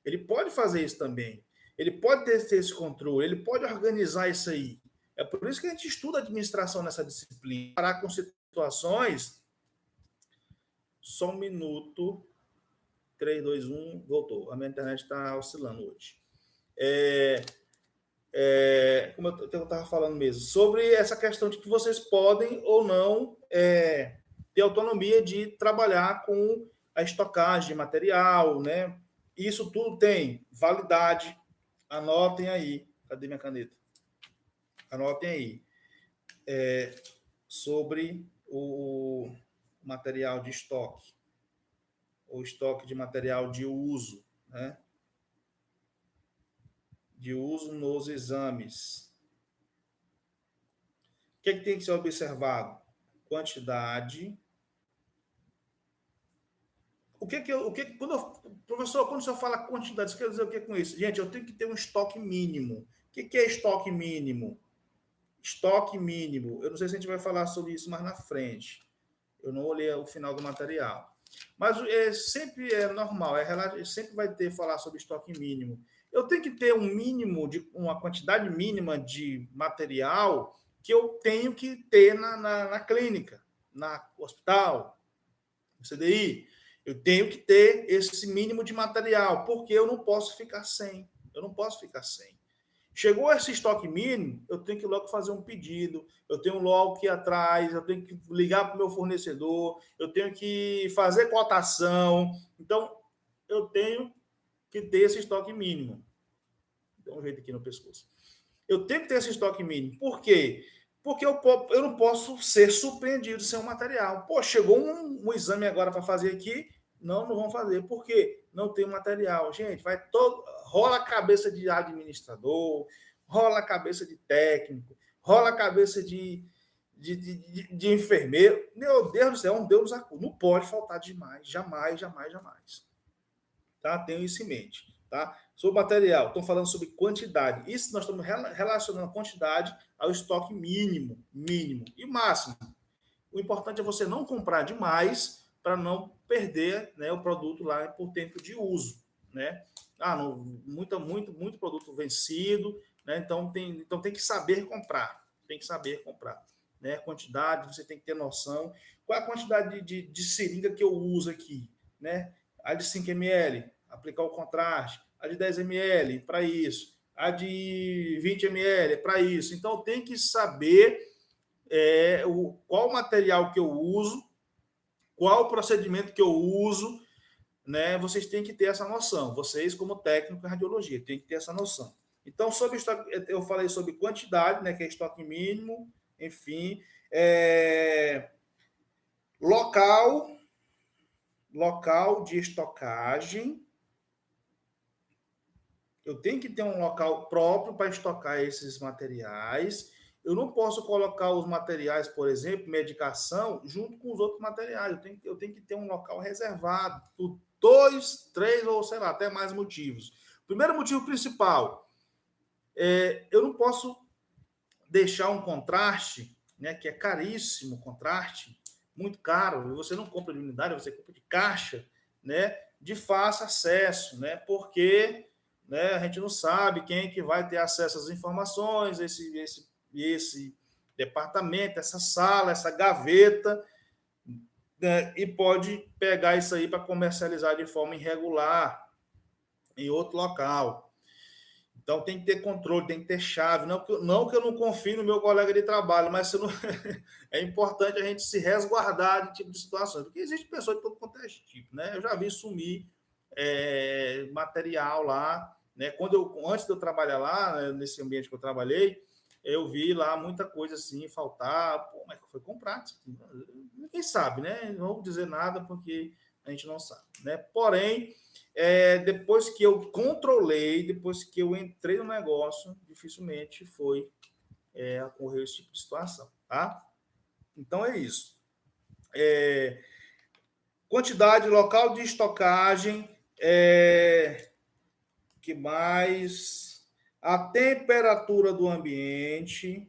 Ele pode fazer isso também. Ele pode ter esse controle, ele pode organizar isso aí. É por isso que a gente estuda administração nessa disciplina. Parar com situações. Só um minuto. 3, 2, 1, voltou. A minha internet está oscilando hoje. Como eu estava falando mesmo, sobre essa questão de que vocês podem ou não ter autonomia de trabalhar com a estocagem de material, né? Isso tudo tem validade. Anotem aí. Cadê minha caneta? Anotem aí. sobre o material de estoque, ou estoque de material de uso, né? De uso nos exames. O que é que tem que ser observado? Quantidade. Professor, quando o senhor fala quantidade, você quer dizer o que com isso? Gente, eu tenho que ter um estoque mínimo. O que é estoque mínimo? Estoque mínimo. Eu não sei se a gente vai falar sobre isso mais na frente. Eu não olhei o final do material. Mas sempre é normal, sempre vai ter falar sobre estoque mínimo. Eu tenho que ter um mínimo, uma quantidade mínima de material que eu tenho que ter na clínica, na hospital, no CDI. Eu tenho que ter esse mínimo de material, porque eu não posso ficar sem. Eu não posso ficar sem. Chegou esse estoque mínimo, eu tenho que logo fazer um pedido, eu tenho logo que ir atrás, eu tenho que ligar para o meu fornecedor, eu tenho que fazer cotação. Então, eu tenho que ter esse estoque mínimo. Dá um jeito aqui no pescoço. Eu tenho que ter esse estoque mínimo. Por quê? Porque eu não posso ser surpreendido sem um material. Pô, chegou um exame agora para fazer aqui, não vão fazer. Por quê? Não tem material. Gente, rola a cabeça de administrador, rola a cabeça de técnico, rola a cabeça de enfermeiro. Meu Deus do céu, um Deus nos acuda. Não pode faltar demais. Jamais, jamais, jamais. Tá? Tenho isso em mente. Tá? Sobre material, estamos falando sobre quantidade. Isso nós estamos relacionando a quantidade ao estoque mínimo, e máximo. O importante é você não comprar demais para não perder, né, o produto lá por tempo de uso, né? Muito produto vencido, né? Então tem que saber comprar, né? Quantidade, você tem que ter noção. Qual é a quantidade de seringa que eu uso aqui, né? A de 5 ml, aplicar o contraste. A de 10 ml, para isso. A de 20 ml, para isso. Então tem que saber qual material que eu uso, qual procedimento que eu uso, né? Vocês têm que ter essa noção. Vocês, como técnico em radiologia, têm que ter essa noção. Então, sobre estoque, eu falei sobre quantidade, né? Que é estoque mínimo, enfim. Local de estocagem. Eu tenho que ter um local próprio para estocar esses materiais. Eu não posso colocar os materiais, por exemplo, medicação, junto com os outros materiais. Eu tenho que ter um local reservado por 2, 3 ou, sei lá, até mais motivos. Primeiro motivo principal, eu não posso deixar um contraste, né, que é caríssimo, contraste, muito caro, você não compra de unidade, você compra de caixa, né, de fácil acesso, né, porque, né, a gente não sabe quem é que vai ter acesso às informações, esse departamento, essa sala, essa gaveta, né, e pode pegar isso aí para comercializar de forma irregular em outro local. Então tem que ter controle, tem que ter chave. Não que eu não confie no meu colega de trabalho, mas não... é importante a gente se resguardar de tipo de situações, porque existe pessoas de todo quanto é tipo, né? Eu já vi sumir material lá, né? Antes de eu trabalhar lá, né, nesse ambiente que eu trabalhei, eu vi lá muita coisa assim faltar. Pô, mas foi comprado? Ninguém sabe, né? Não vou dizer nada porque a gente não sabe, né? Porém, depois que eu controlei, depois que eu entrei no negócio, dificilmente ocorreu esse tipo de situação, tá? Então é isso. Quantidade, local de estocagem, que mais? A temperatura do ambiente,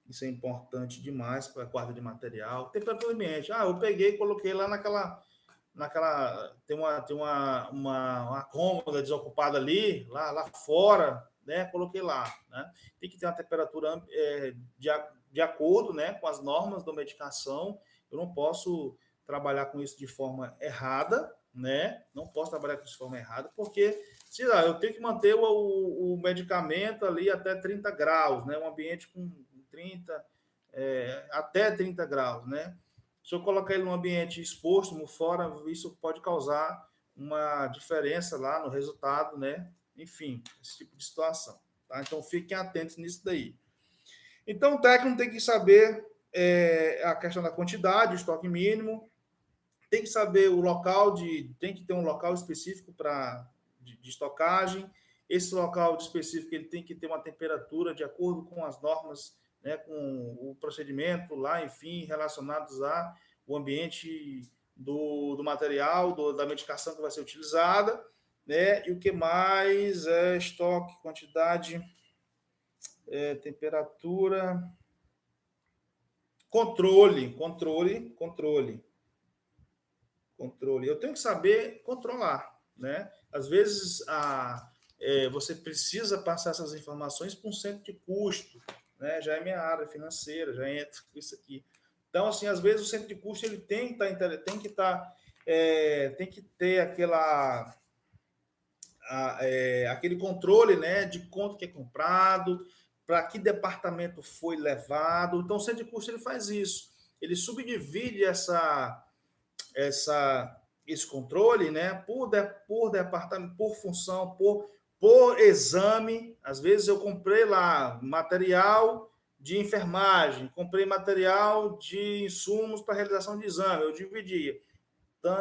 isso é importante demais para a guarda de material. Temperatura do ambiente. Eu peguei e coloquei lá naquela tem uma cômoda desocupada ali, lá fora, né? Coloquei lá, né? Tem que ter uma temperatura de acordo, né, com as normas da medicação. Eu não posso trabalhar com isso de forma errada, né? Não posso trabalhar com isso de forma errada, porque sei lá, eu tenho que manter o medicamento ali até 30 graus, né? Um ambiente com 30 até 30 graus, né? Se eu colocar ele num ambiente exposto, fora, isso pode causar uma diferença lá no resultado, né? Enfim, esse tipo de situação. tá? Então, fiquem atentos nisso daí. Então, o técnico tem que saber a questão da quantidade, o estoque mínimo, tem que saber o local, tem que ter um local específico de estocagem. Esse local específico ele tem que ter uma temperatura de acordo com as normas, né, com o procedimento lá, enfim, relacionados ao ambiente do material, da medicação que vai ser utilizada, né? E o que mais é estoque, quantidade, temperatura, controle. Eu tenho que saber controlar, né? Às vezes você precisa passar essas informações para um centro de custo, né? Já é minha área financeira, já entra isso aqui. Então, assim, às vezes o centro de custo ele tem que ter aquele controle, né, de quanto que é comprado, para que departamento foi levado. Então, o centro de custo ele faz isso. Ele subdivide esse controle, né, por departamento, por função, por exame. Às vezes eu comprei lá material de enfermagem, comprei material de insumos para realização de exame, eu dividia. Então,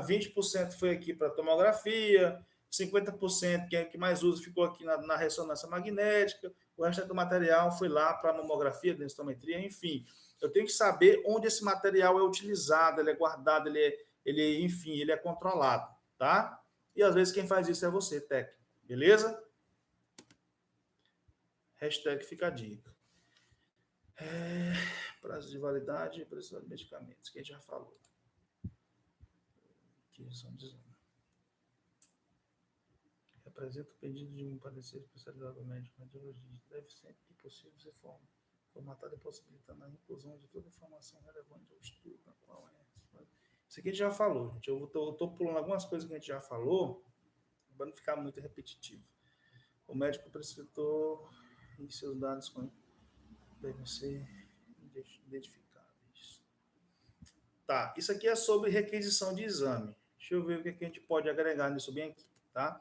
20% foi aqui para tomografia, 50% que é que mais usa ficou aqui na ressonância magnética, o resto do material foi lá para mamografia, densitometria, enfim. Eu tenho que saber onde esse material é utilizado, ele é guardado, enfim, ele é controlado, tá? E às vezes quem faz isso é você, técnico, beleza? Hashtag fica a dica. Prazo de validade e preço de medicamentos, que a gente já falou. Aqui são dizendo. Representa o pedido de um parecer especializado médico radiologista. Deve sempre que possível ser formatado e possibilitando a inclusão de toda informação relevante ao estudo, na qual Isso aqui a gente já falou, gente. Eu estou pulando algumas coisas que a gente já falou, para não ficar muito repetitivo. O médico prescritor e seus dados devem ser identificáveis. Tá, isso aqui é sobre requisição de exame. Deixa eu ver o que a gente pode agregar nisso bem aqui, tá?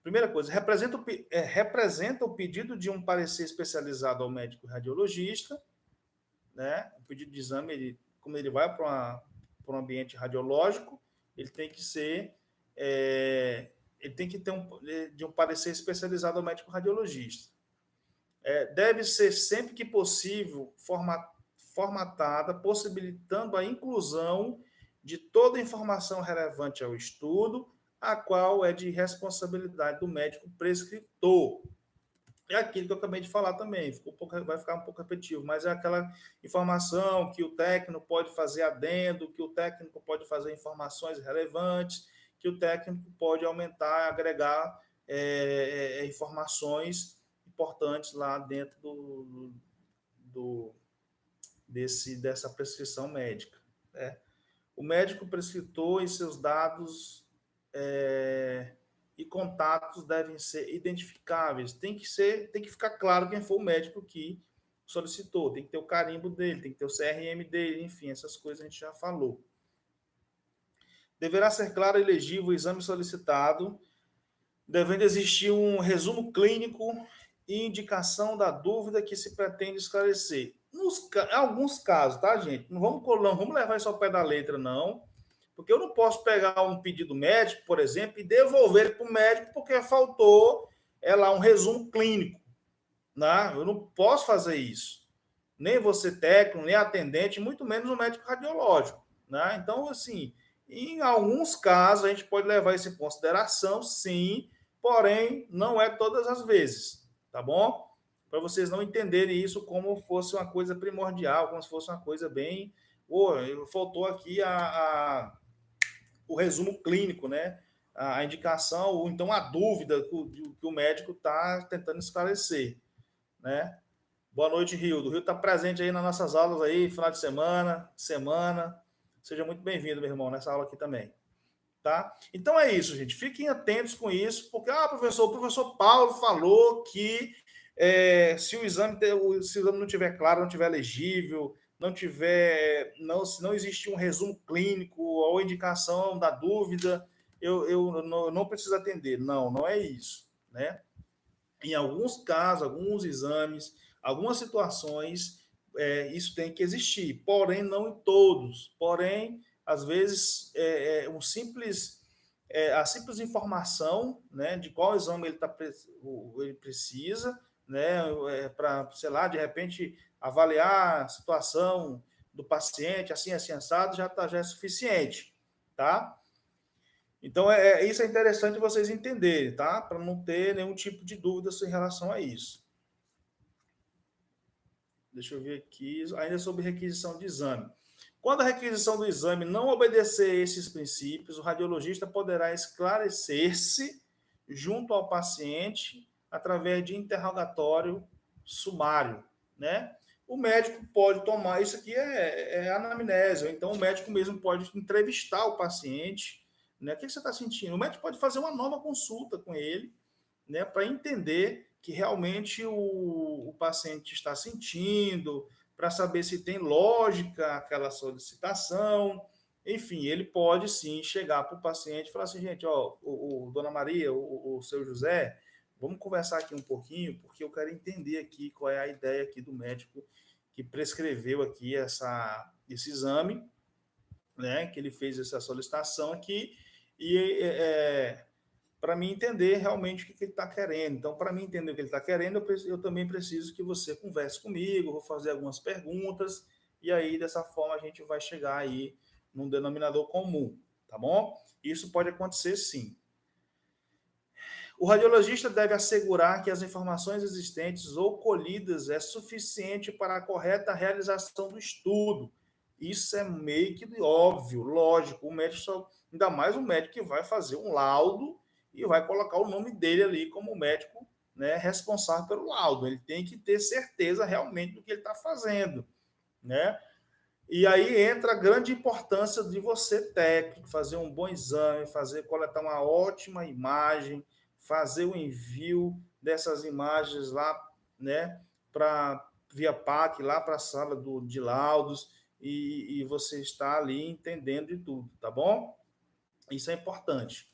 Primeira coisa, representa o pedido de um parecer especializado ao médico radiologista, né? O pedido de exame, como ele vai para um ambiente radiológico, ele tem que ser, ele tem que ter de um parecer especializado ao médico radiologista. Deve ser sempre que possível formatada, possibilitando a inclusão de toda a informação relevante ao estudo, a qual é de responsabilidade do médico prescritor. É aquilo que eu acabei de falar também, vai ficar um pouco repetitivo, mas é aquela informação que o técnico pode fazer adendo, que o técnico pode fazer informações relevantes, que o técnico pode aumentar, agregar informações importantes lá dentro dessa prescrição médica, né? O médico prescritor e seus dados e contatos devem ser identificáveis. Tem que ficar claro quem foi o médico que solicitou. Tem que ter o carimbo dele, tem que ter o CRM dele, enfim, essas coisas a gente já falou. Deverá ser claro e legível o exame solicitado, devendo existir um resumo clínico e indicação da dúvida que se pretende esclarecer. Em alguns casos, tá, gente? Não vamos levar isso ao pé da letra, não. Porque eu não posso pegar um pedido médico, por exemplo, e devolver para o médico porque faltou lá um resumo clínico, né? Eu não posso fazer isso. Nem você técnico, nem atendente, muito menos o médico radiológico, né? Então, assim, em alguns casos a gente pode levar isso em consideração, sim, porém não é todas as vezes, tá bom? Para vocês não entenderem isso como fosse uma coisa primordial, como se fosse uma coisa bem... faltou aqui o resumo clínico, né? A indicação, ou então a dúvida que o médico está tentando esclarecer, né? Boa noite, Rildo. O Rildo está presente aí nas nossas aulas aí, final de semana. Seja muito bem-vindo, meu irmão, nessa aula aqui também. Tá? Então é isso, gente. Fiquem atentos com isso, porque o professor Paulo falou que se o exame não tiver claro, não tiver legível, se não existir um resumo clínico ou indicação da dúvida, eu não preciso atender. Não é isso, né? Em alguns casos, alguns exames, algumas situações, isso tem que existir, porém não em todos. Porém, às vezes, a simples informação, né, de qual exame ele precisa, né, para, sei lá, de repente avaliar a situação do paciente, assim assado, já é suficiente, tá? Então, isso é interessante vocês entenderem, tá? Para não ter nenhum tipo de dúvida em relação a isso. Deixa eu ver aqui, ainda sobre requisição de exame. Quando a requisição do exame não obedecer a esses princípios, o radiologista poderá esclarecer-se junto ao paciente através de interrogatório sumário, né? O médico pode tomar, isso aqui é anamnese, então o médico mesmo pode entrevistar o paciente, né? O que você está sentindo? O médico pode fazer uma nova consulta com ele, né, para entender que realmente o paciente está sentindo, para saber se tem lógica aquela solicitação. Enfim, ele pode sim chegar para o paciente e falar assim, gente, ó, Dona Maria, o seu José, vamos conversar aqui um pouquinho, porque eu quero entender aqui qual é a ideia aqui do médico que prescreveu aqui esse exame, né, que ele fez essa solicitação aqui, e para mim entender realmente o que ele está querendo. Então, para mim entender o que ele está querendo, eu também preciso que você converse comigo, vou fazer algumas perguntas, e aí, dessa forma, a gente vai chegar aí num denominador comum, tá bom? Isso pode acontecer sim. O radiologista deve assegurar que as informações existentes ou colhidas é suficiente para a correta realização do estudo. Isso é meio que óbvio, lógico. O médico só, ainda mais o médico que vai fazer um laudo e vai colocar o nome dele ali como médico, né, responsável pelo laudo. Ele tem que ter certeza realmente do que ele está fazendo, né? E aí entra a grande importância de você, técnico, fazer um bom exame, coletar uma ótima imagem, fazer o envio dessas imagens lá, né, para via PAC, lá para a sala de laudos, e você está ali entendendo de tudo, tá bom? Isso é importante.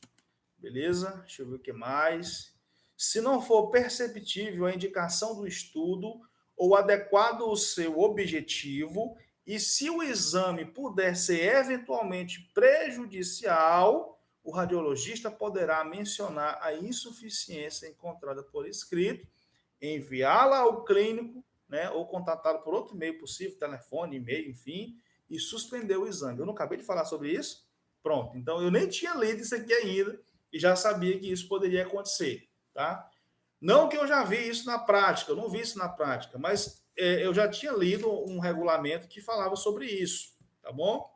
Beleza? Deixa eu ver o que mais. Se não for perceptível a indicação do estudo ou adequado ao seu objetivo, e se o exame puder ser eventualmente prejudicial, o radiologista poderá mencionar a insuficiência encontrada por escrito, enviá-la ao clínico, né, ou contatá-lo por outro meio possível, telefone, e-mail, enfim, e suspender o exame. Eu não acabei de falar sobre isso? Pronto. Então, eu nem tinha lido isso aqui ainda, e já sabia que isso poderia acontecer, tá? Não que eu já vi isso na prática, eu não vi isso na prática, mas eu já tinha lido um regulamento que falava sobre isso, tá bom?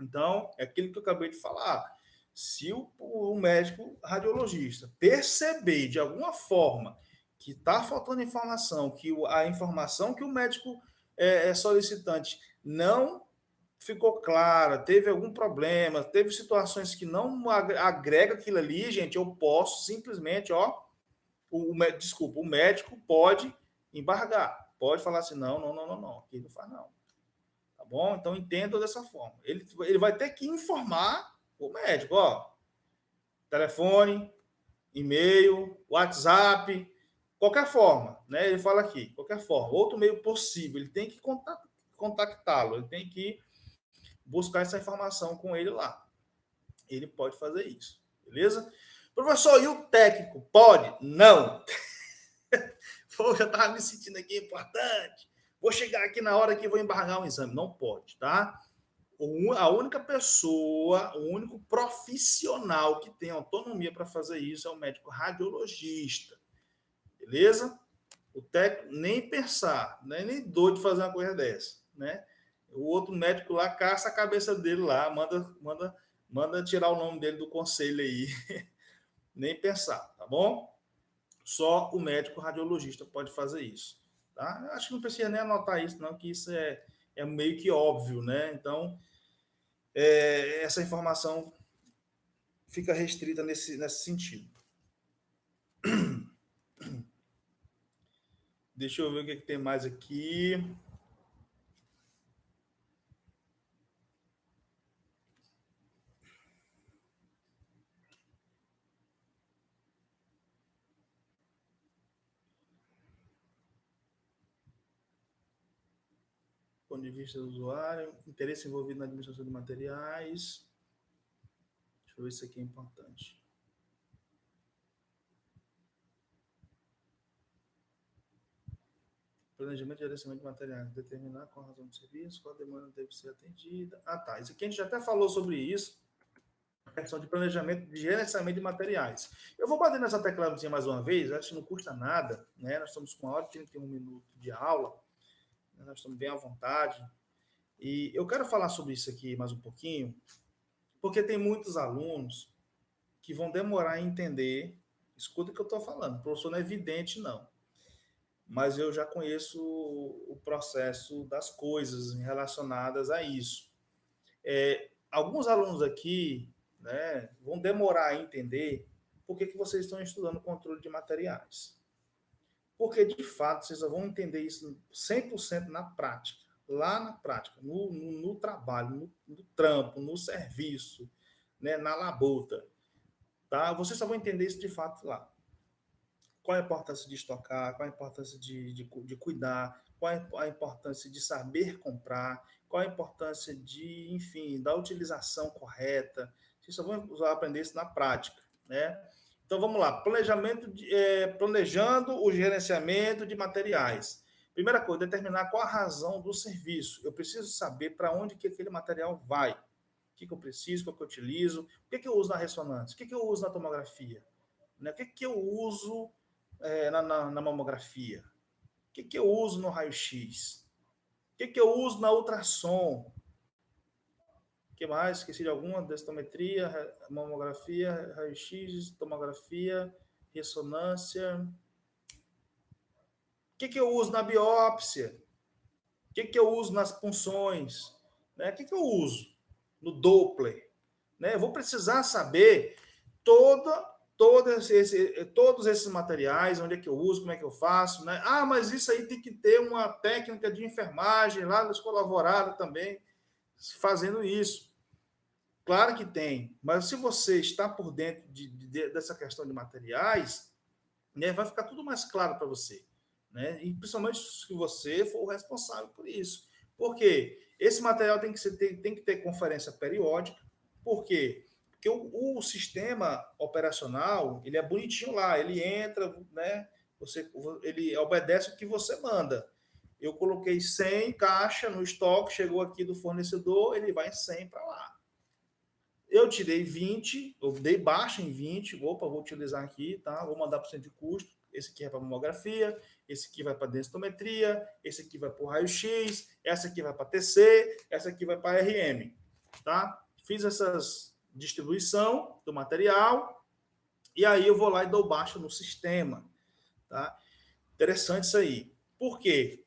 Então, é aquilo que eu acabei de falar. Se o médico radiologista perceber de alguma forma que está faltando informação, que a informação que o médico solicitante não ficou clara, teve algum problema, teve situações que não agrega aquilo ali, gente, eu posso simplesmente, ó, desculpa, o médico pode embargar, pode falar assim, não, aqui não faz não, tá bom? Então entenda dessa forma. Ele vai ter que informar o médico, ó, telefone, e-mail, WhatsApp, qualquer forma, né? Ele fala aqui, qualquer forma, outro meio possível, ele tem que contactá-lo, ele tem que buscar essa informação com ele lá. Ele pode fazer isso, beleza? Professor, e o técnico pode? Não. Pô, já estava me sentindo aqui importante. Vou chegar aqui na hora que vou embargar um exame. Não pode, tá? A única pessoa, o único profissional que tem autonomia para fazer isso é o médico radiologista, beleza? O técnico nem pensar, né? Nem doido de fazer uma coisa dessa, né? O outro médico lá caça a cabeça dele lá, manda tirar o nome dele do conselho aí. Nem pensar, tá bom? Só o médico radiologista pode fazer isso, tá? Acho que não precisa nem anotar isso, não, que isso é meio que óbvio, né? Então, essa informação fica restrita nesse sentido. Deixa eu ver o que tem mais aqui. ponto de vista do usuário, interesse envolvido na administração de materiais. Deixa eu ver se isso aqui é importante. Planejamento e gerenciamento de materiais. Determinar qual a razão do serviço, qual a demanda deve ser atendida. Ah, tá. Isso aqui a gente já até falou sobre isso. A questão de planejamento de gerenciamento de materiais. Eu vou bater nessa teclazinha mais uma vez, acho que não custa nada, né? Nós estamos com 1h31 de aula, né? Nós estamos bem à vontade. E eu quero falar sobre isso aqui mais um pouquinho, porque tem muitos alunos que vão demorar a entender. Escuta o que eu estou falando. O professor não é evidente, não. Mas eu já conheço o processo das coisas relacionadas a isso. Alguns alunos aqui, né, vão demorar a entender por que vocês estão estudando controle de materiais. Porque, de fato, vocês só vão entender isso 100% na prática, lá na prática, no trabalho, no trampo, no serviço, né, na labuta. Tá? Vocês só vão entender isso de fato lá. Qual a importância de estocar, qual a importância de cuidar, qual a importância de saber comprar, qual a importância de, enfim, da utilização correta. Vocês só vão aprender isso na prática, né? Então, vamos lá. Planejando o gerenciamento de materiais. Primeira coisa, determinar qual a razão do serviço. Eu preciso saber para onde que aquele material vai. O que eu preciso, qual que eu utilizo, o que eu uso na ressonância, o que eu uso na tomografia, né? O que eu uso na mamografia, o que eu uso no raio-x, o que eu uso na ultrassom, o que mais? Esqueci de alguma? Densitometria, mamografia, raio-x, tomografia, ressonância. O que eu uso na biópsia? O que eu uso nas punções? Né? O que eu uso no Doppler? Né? Eu vou precisar saber todos esses materiais, onde é que eu uso, como é que eu faço. Né? Ah, mas isso aí tem que ter uma técnica de enfermagem lá na Escola Alvorada também, fazendo isso. Claro que tem, mas se você está por dentro dessa questão de materiais, né, vai ficar tudo mais claro para você. Né? E principalmente se você for o responsável por isso. Por quê? Esse material tem que ter conferência periódica. Por quê? Porque o sistema operacional, ele é bonitinho lá, ele entra, né? Ele obedece o que você manda. Eu coloquei 100 caixa no estoque, chegou aqui do fornecedor, ele vai 100 para lá. Eu tirei 20, eu dei baixa em 20, opa, vou utilizar aqui, tá? Vou mandar para o centro de custo. Esse aqui é para mamografia, esse aqui vai para densitometria, esse aqui vai para o raio-x, essa aqui vai para TC, essa aqui vai para RM, tá? Fiz essas distribuição do material e aí eu vou lá e dou baixa no sistema, tá? Interessante isso aí. Por quê?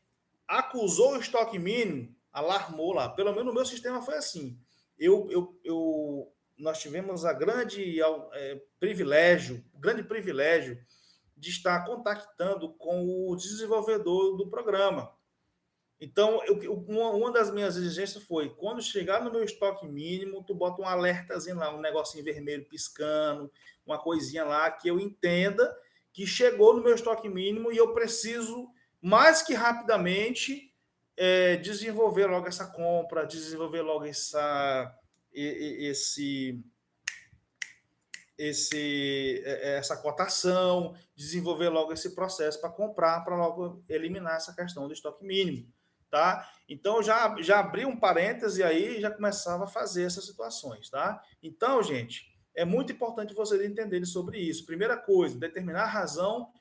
Acusou o estoque mínimo, alarmou lá. Pelo menos no meu sistema foi assim. Nós tivemos a grande privilégio de estar contactando com o desenvolvedor do programa. Então, uma das minhas exigências foi, quando chegar no meu estoque mínimo, tu bota um alertazinho lá, um negocinho vermelho piscando, uma coisinha lá que eu entenda que chegou no meu estoque mínimo e eu preciso, mais que rapidamente, desenvolver logo essa compra, desenvolver logo essa cotação, desenvolver logo esse processo para comprar, para logo eliminar essa questão do estoque mínimo. Tá? Então, já abri um parêntese aí e já começava a fazer essas situações. Tá? Então, gente, é muito importante vocês entenderem sobre isso. Primeira coisa, determinar a razão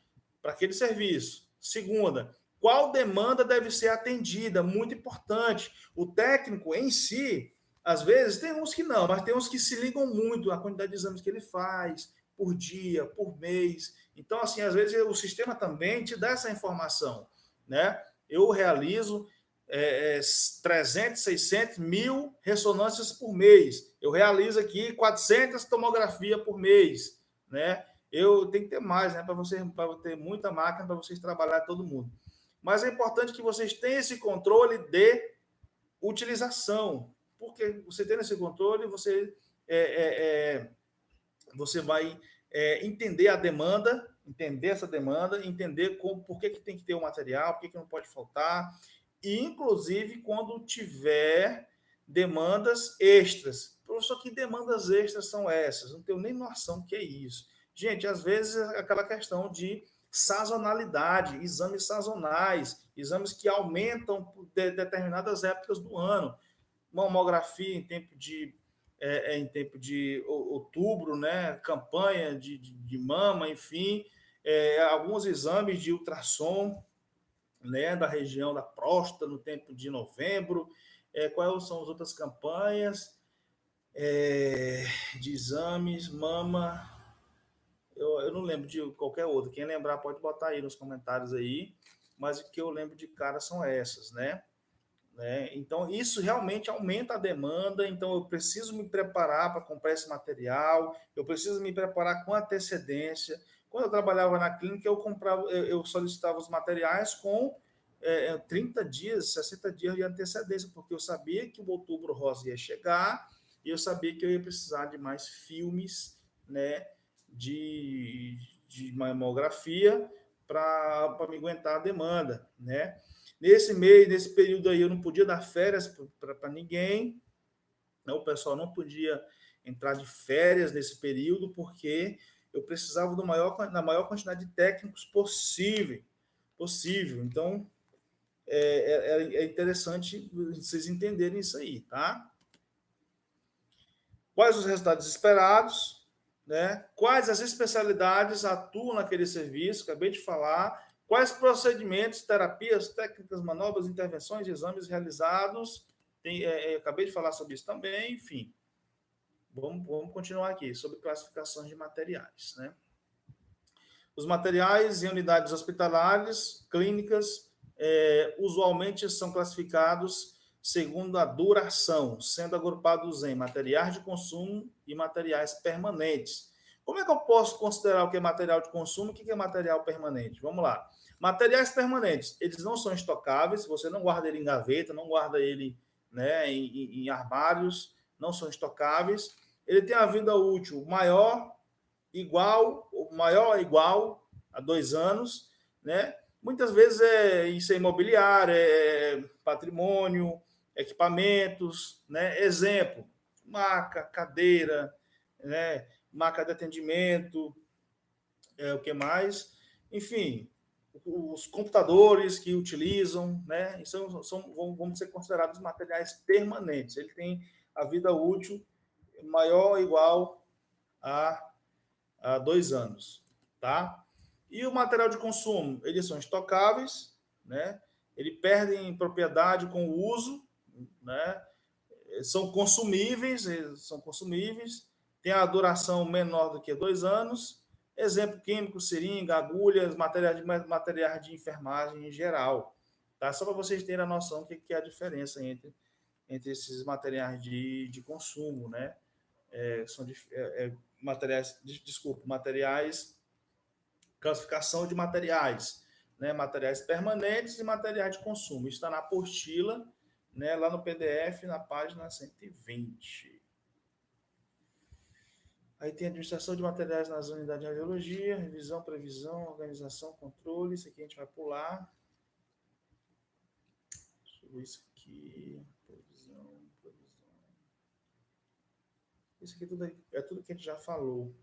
para aquele serviço. Segunda, qual demanda deve ser atendida? Muito importante. O técnico em si, às vezes, tem uns que não, mas tem uns que se ligam muito à quantidade de exames que ele faz, por dia, por mês. Então, assim, às vezes o sistema também te dá essa informação. Né? Eu realizo 300, 600, 1.000 ressonâncias por mês. Eu realizo aqui 400 tomografias por mês. Né? Eu tenho que ter mais, né? Para ter muita máquina, para vocês trabalhar todo mundo. Mas é importante que vocês tenham esse controle de utilização. Porque você tendo esse controle, você vai entender a demanda, entender essa demanda, entender por que tem que ter o material, por que não pode faltar, e inclusive quando tiver demandas extras. Professor, que demandas extras são essas? Não tenho nem noção do que é isso. Gente, às vezes é aquela questão de sazonalidade, exames sazonais, exames que aumentam por determinadas épocas do ano. Mamografia em tempo de outubro, né? Campanha de mama, enfim, alguns exames de ultrassom, né? Da região da próstata no tempo de novembro. Quais são as outras campanhas de exames, mama? Eu não lembro de qualquer outra. Quem lembrar pode botar aí nos comentários aí, mas o que eu lembro de cara são essas, né? Então, isso realmente aumenta a demanda. Então, eu preciso me preparar para comprar esse material, eu preciso me preparar com antecedência. Quando eu trabalhava na clínica, eu solicitava os materiais com 30 dias, 60 dias de antecedência, porque eu sabia que o outubro rosa ia chegar e eu sabia que eu ia precisar de mais filmes, né, de, de mamografia para me aguentar a demanda, né? Nesse período aí, eu não podia dar férias para ninguém, né? O pessoal não podia entrar de férias nesse período, porque eu precisava da maior quantidade de técnicos possível. Então, é interessante vocês entenderem isso aí, tá? Quais os resultados esperados, né? Quais as especialidades atuam naquele serviço, acabei de falar, quais procedimentos, terapias, técnicas, manobras, intervenções, exames realizados, acabei de falar sobre isso também, enfim. Vamos continuar aqui, sobre classificações de materiais, né? Os materiais em unidades hospitalares, clínicas, usualmente são classificados segundo a duração, sendo agrupados em materiais de consumo e materiais permanentes. Como é que eu posso considerar o que é material de consumo e o que é material permanente? Vamos lá. Materiais permanentes, eles não são estocáveis, você não guarda ele em gaveta, não guarda ele, né, em armários, não são estocáveis. Ele tem a vida útil maior ou igual a 2 anos, né? Muitas vezes isso é imobiliário, é patrimônio, equipamentos, né? Exemplo, maca, cadeira, né? Maca de atendimento, o que mais? Enfim, os computadores que utilizam, né? Vão ser considerados materiais permanentes. Ele tem a vida útil maior ou igual a 2 anos, tá? E o material de consumo, eles são estocáveis, né? Ele perdem propriedade com o uso, né? São consumíveis, tem a duração menor do que 2 anos. Exemplo químico, seringa, agulhas, materiais de enfermagem em geral, tá? Só para vocês terem a noção do que é a diferença entre esses materiais de consumo, né? Materiais, classificação de materiais, né? Materiais permanentes e materiais de consumo. Isso está na apostila, né? Lá no PDF, na página 120. Aí tem administração de materiais nas unidades de radiologia, revisão, previsão, organização, controle. Isso aqui a gente vai pular. Deixa eu ver isso aqui. Previsão. Isso aqui é tudo que a gente já falou.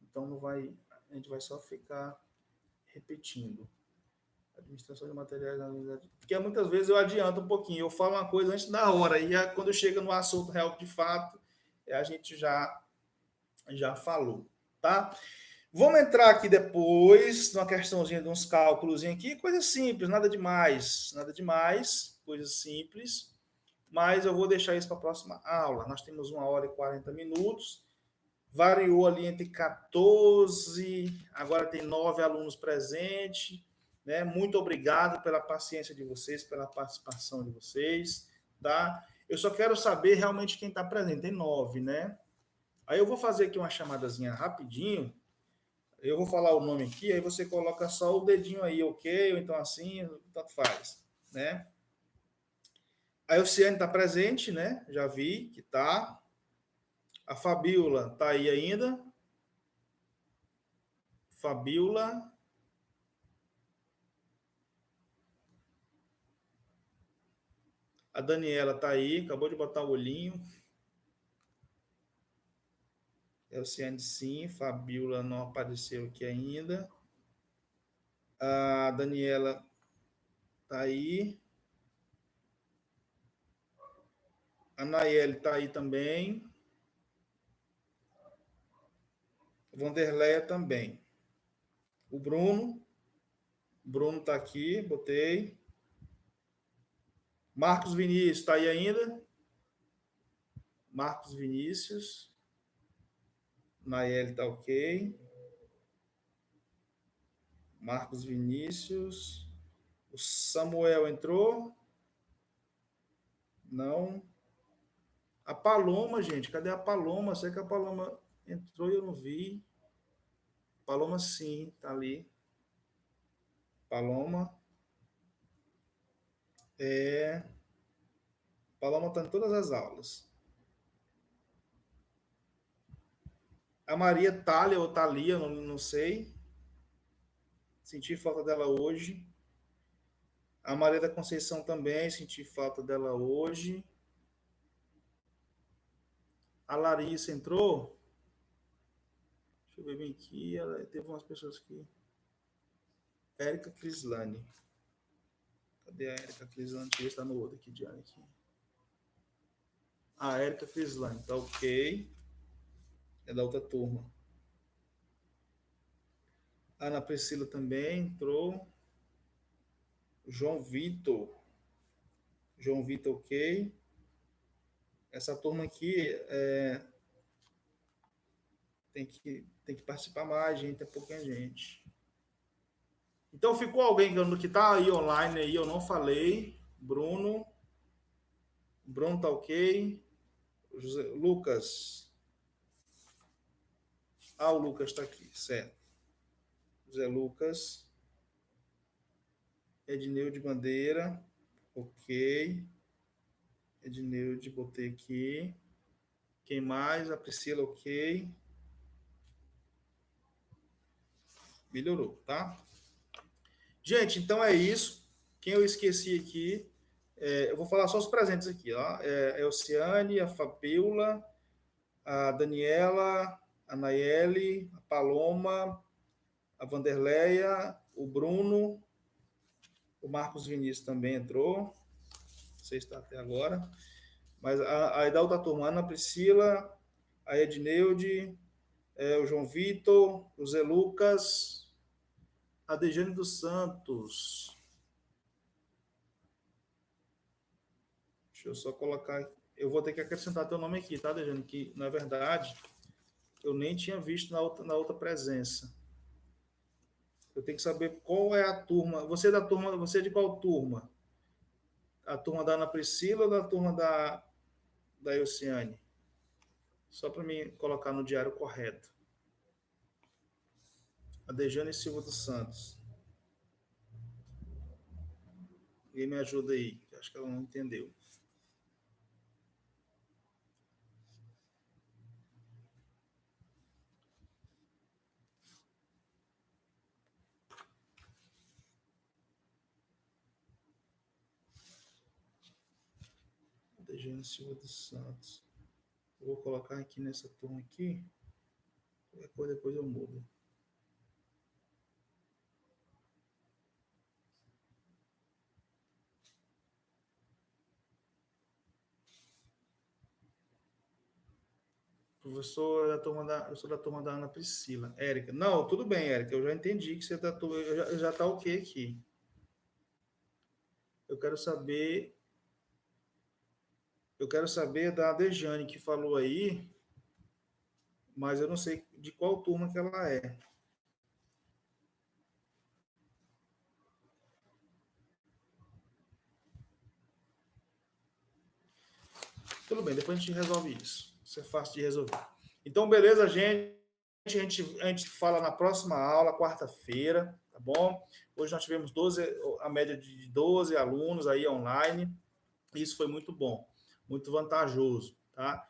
Então a gente vai só ficar repetindo. Administração de materiais na unidade. Porque muitas vezes eu adianto um pouquinho, eu falo uma coisa antes da hora, e quando chega no assunto real de fato, a gente já falou, tá? Vamos entrar aqui depois numa questãozinha de uns cálculos aqui, coisa simples, nada demais, coisa simples, mas eu vou deixar isso para a próxima aula. Nós temos 1 hora e 40 minutos, variou ali entre 14, agora tem 9 alunos presentes, né? Muito obrigado pela paciência de vocês, pela participação de vocês, tá? Eu só quero saber realmente quem está presente, tem 9, né? Aí eu vou fazer aqui uma chamadazinha rapidinho, eu vou falar o nome aqui, aí você coloca só o dedinho aí, ok? Ou então assim, tanto faz, né? A Elciane está presente, né? Já vi que tá. A Fabiola está aí ainda. Fabiola. A Daniela tá aí, acabou de botar o olhinho. Elciane sim, Fabiola não apareceu aqui ainda. A Daniela tá aí. A Nayeli tá aí também. Vanderleia também. O Bruno tá aqui, botei. Marcos Vinícius tá aí ainda? Marcos Vinícius. Nayeli tá ok. Marcos Vinícius. O Samuel entrou? Não. A Paloma, gente, cadê a Paloma? Sei que a Paloma entrou e eu não vi. Paloma sim, tá ali. Paloma. É. Paloma tá em todas as aulas. A Maria Thalia ou Thalia, não sei. Senti falta dela hoje. A Maria da Conceição também, senti falta dela hoje. A Larissa entrou? Deixa eu ver bem aqui. Teve umas pessoas que. Érica Crislane. Cadê a Érica Crislane? Deixa eu ver se tá no outro aqui, Diane. Aqui. A Érica Crislane, tá ok. É da outra turma. A Ana Priscila também entrou. João Vitor. João Vitor, ok. Essa turma aqui tem que participar mais, gente. É pouquinha gente. Então, ficou alguém que está aí online aí, eu não falei. Bruno. Bruno tá ok. Lucas. O Lucas está aqui, certo. José Lucas. Edneude Bandeira. Ok. Edneude, botei aqui. Quem mais? A Priscila, ok. Melhorou, tá? Gente, então é isso. Quem eu esqueci aqui, eu vou falar só os presentes aqui, ó. A Elciane, a Fabiola, a Daniela, a Nayeli, a Paloma, a Vanderleia, o Bruno, o Marcos Vinícius também entrou. Não sei se está até agora. Mas a da outra turma, a Ana Priscila, a Edneude, o João Vitor, o Zé Lucas, a Dejane dos Santos. Deixa eu só colocar. Eu vou ter que acrescentar teu nome aqui, tá, Dejane? Que, na verdade, eu nem tinha visto na outra presença. Eu tenho que saber qual é a turma. Você é da turma, você é de qual turma? A turma da Ana Priscila ou da turma da Elciane? Só para me colocar no diário correto. A Dejane Silva dos Santos. Alguém me ajuda aí, acho que ela não entendeu. Dejane Silva dos Santos. Eu vou colocar aqui nessa turma aqui. Depois eu mudo. Professor, eu sou da turma da Ana Priscila. Érica. Não, tudo bem, Érica. Eu já entendi que você está já tá ok aqui. Eu quero saber da Dejane que falou aí, mas eu não sei de qual turma que ela é. Tudo bem, depois a gente resolve isso. Isso é fácil de resolver. Então, beleza, gente. A gente fala na próxima aula, quarta-feira, tá bom? Hoje nós tivemos a média de 12 alunos aí online. Isso foi muito bom, muito vantajoso, tá?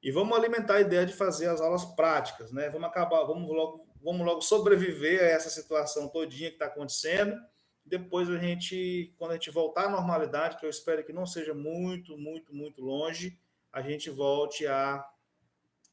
E vamos alimentar a ideia de fazer as aulas práticas, né? Vamos logo sobreviver a essa situação todinha que está acontecendo Depois quando a gente voltar à normalidade, que eu espero que não seja muito, muito, muito longe, a gente volte a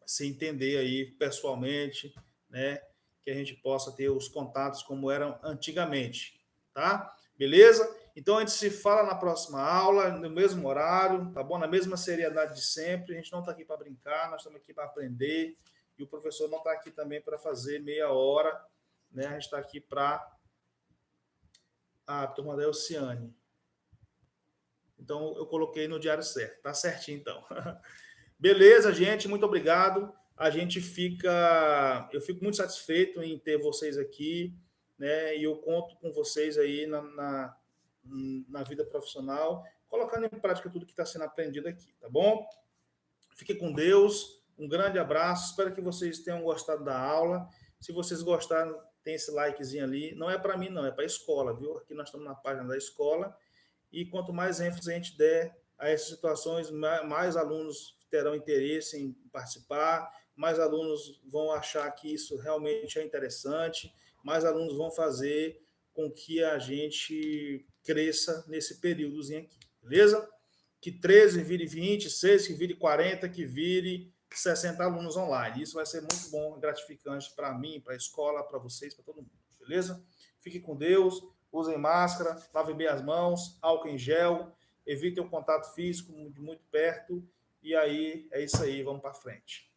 se entender aí pessoalmente, né? Que a gente possa ter os contatos como eram antigamente, tá? Beleza? Então a gente se fala na próxima aula, no mesmo horário, tá bom? Na mesma seriedade de sempre. A gente não está aqui para brincar, nós estamos aqui para aprender. E o professor não está aqui também para fazer meia hora, né? A gente está aqui para a turma da Elciane. Então eu coloquei no diário certo, tá certinho então. Beleza, gente, muito obrigado. Eu fico muito satisfeito em ter vocês aqui, né? E eu conto com vocês aí na vida profissional, colocando em prática tudo que está sendo aprendido aqui, tá bom? Fique com Deus, um grande abraço, espero que vocês tenham gostado da aula. Se vocês gostaram, tem esse likezinho ali. Não é para mim, não, é para a escola, viu? Aqui nós estamos na página da escola. E quanto mais ênfase a gente der a essas situações, mais alunos terão interesse em participar, mais alunos vão achar que isso realmente é interessante, mais alunos vão fazer com que a gente cresça nesse períodozinho aqui, beleza? Que 13 vire 20, 6 que vire 40, que vire 60 alunos online. Isso vai ser muito bom, gratificante para mim, para a escola, para vocês, para todo mundo, beleza? Fique com Deus, usem máscara, lavem bem as mãos, álcool em gel, evitem o contato físico de muito perto, e aí é isso aí, vamos para frente.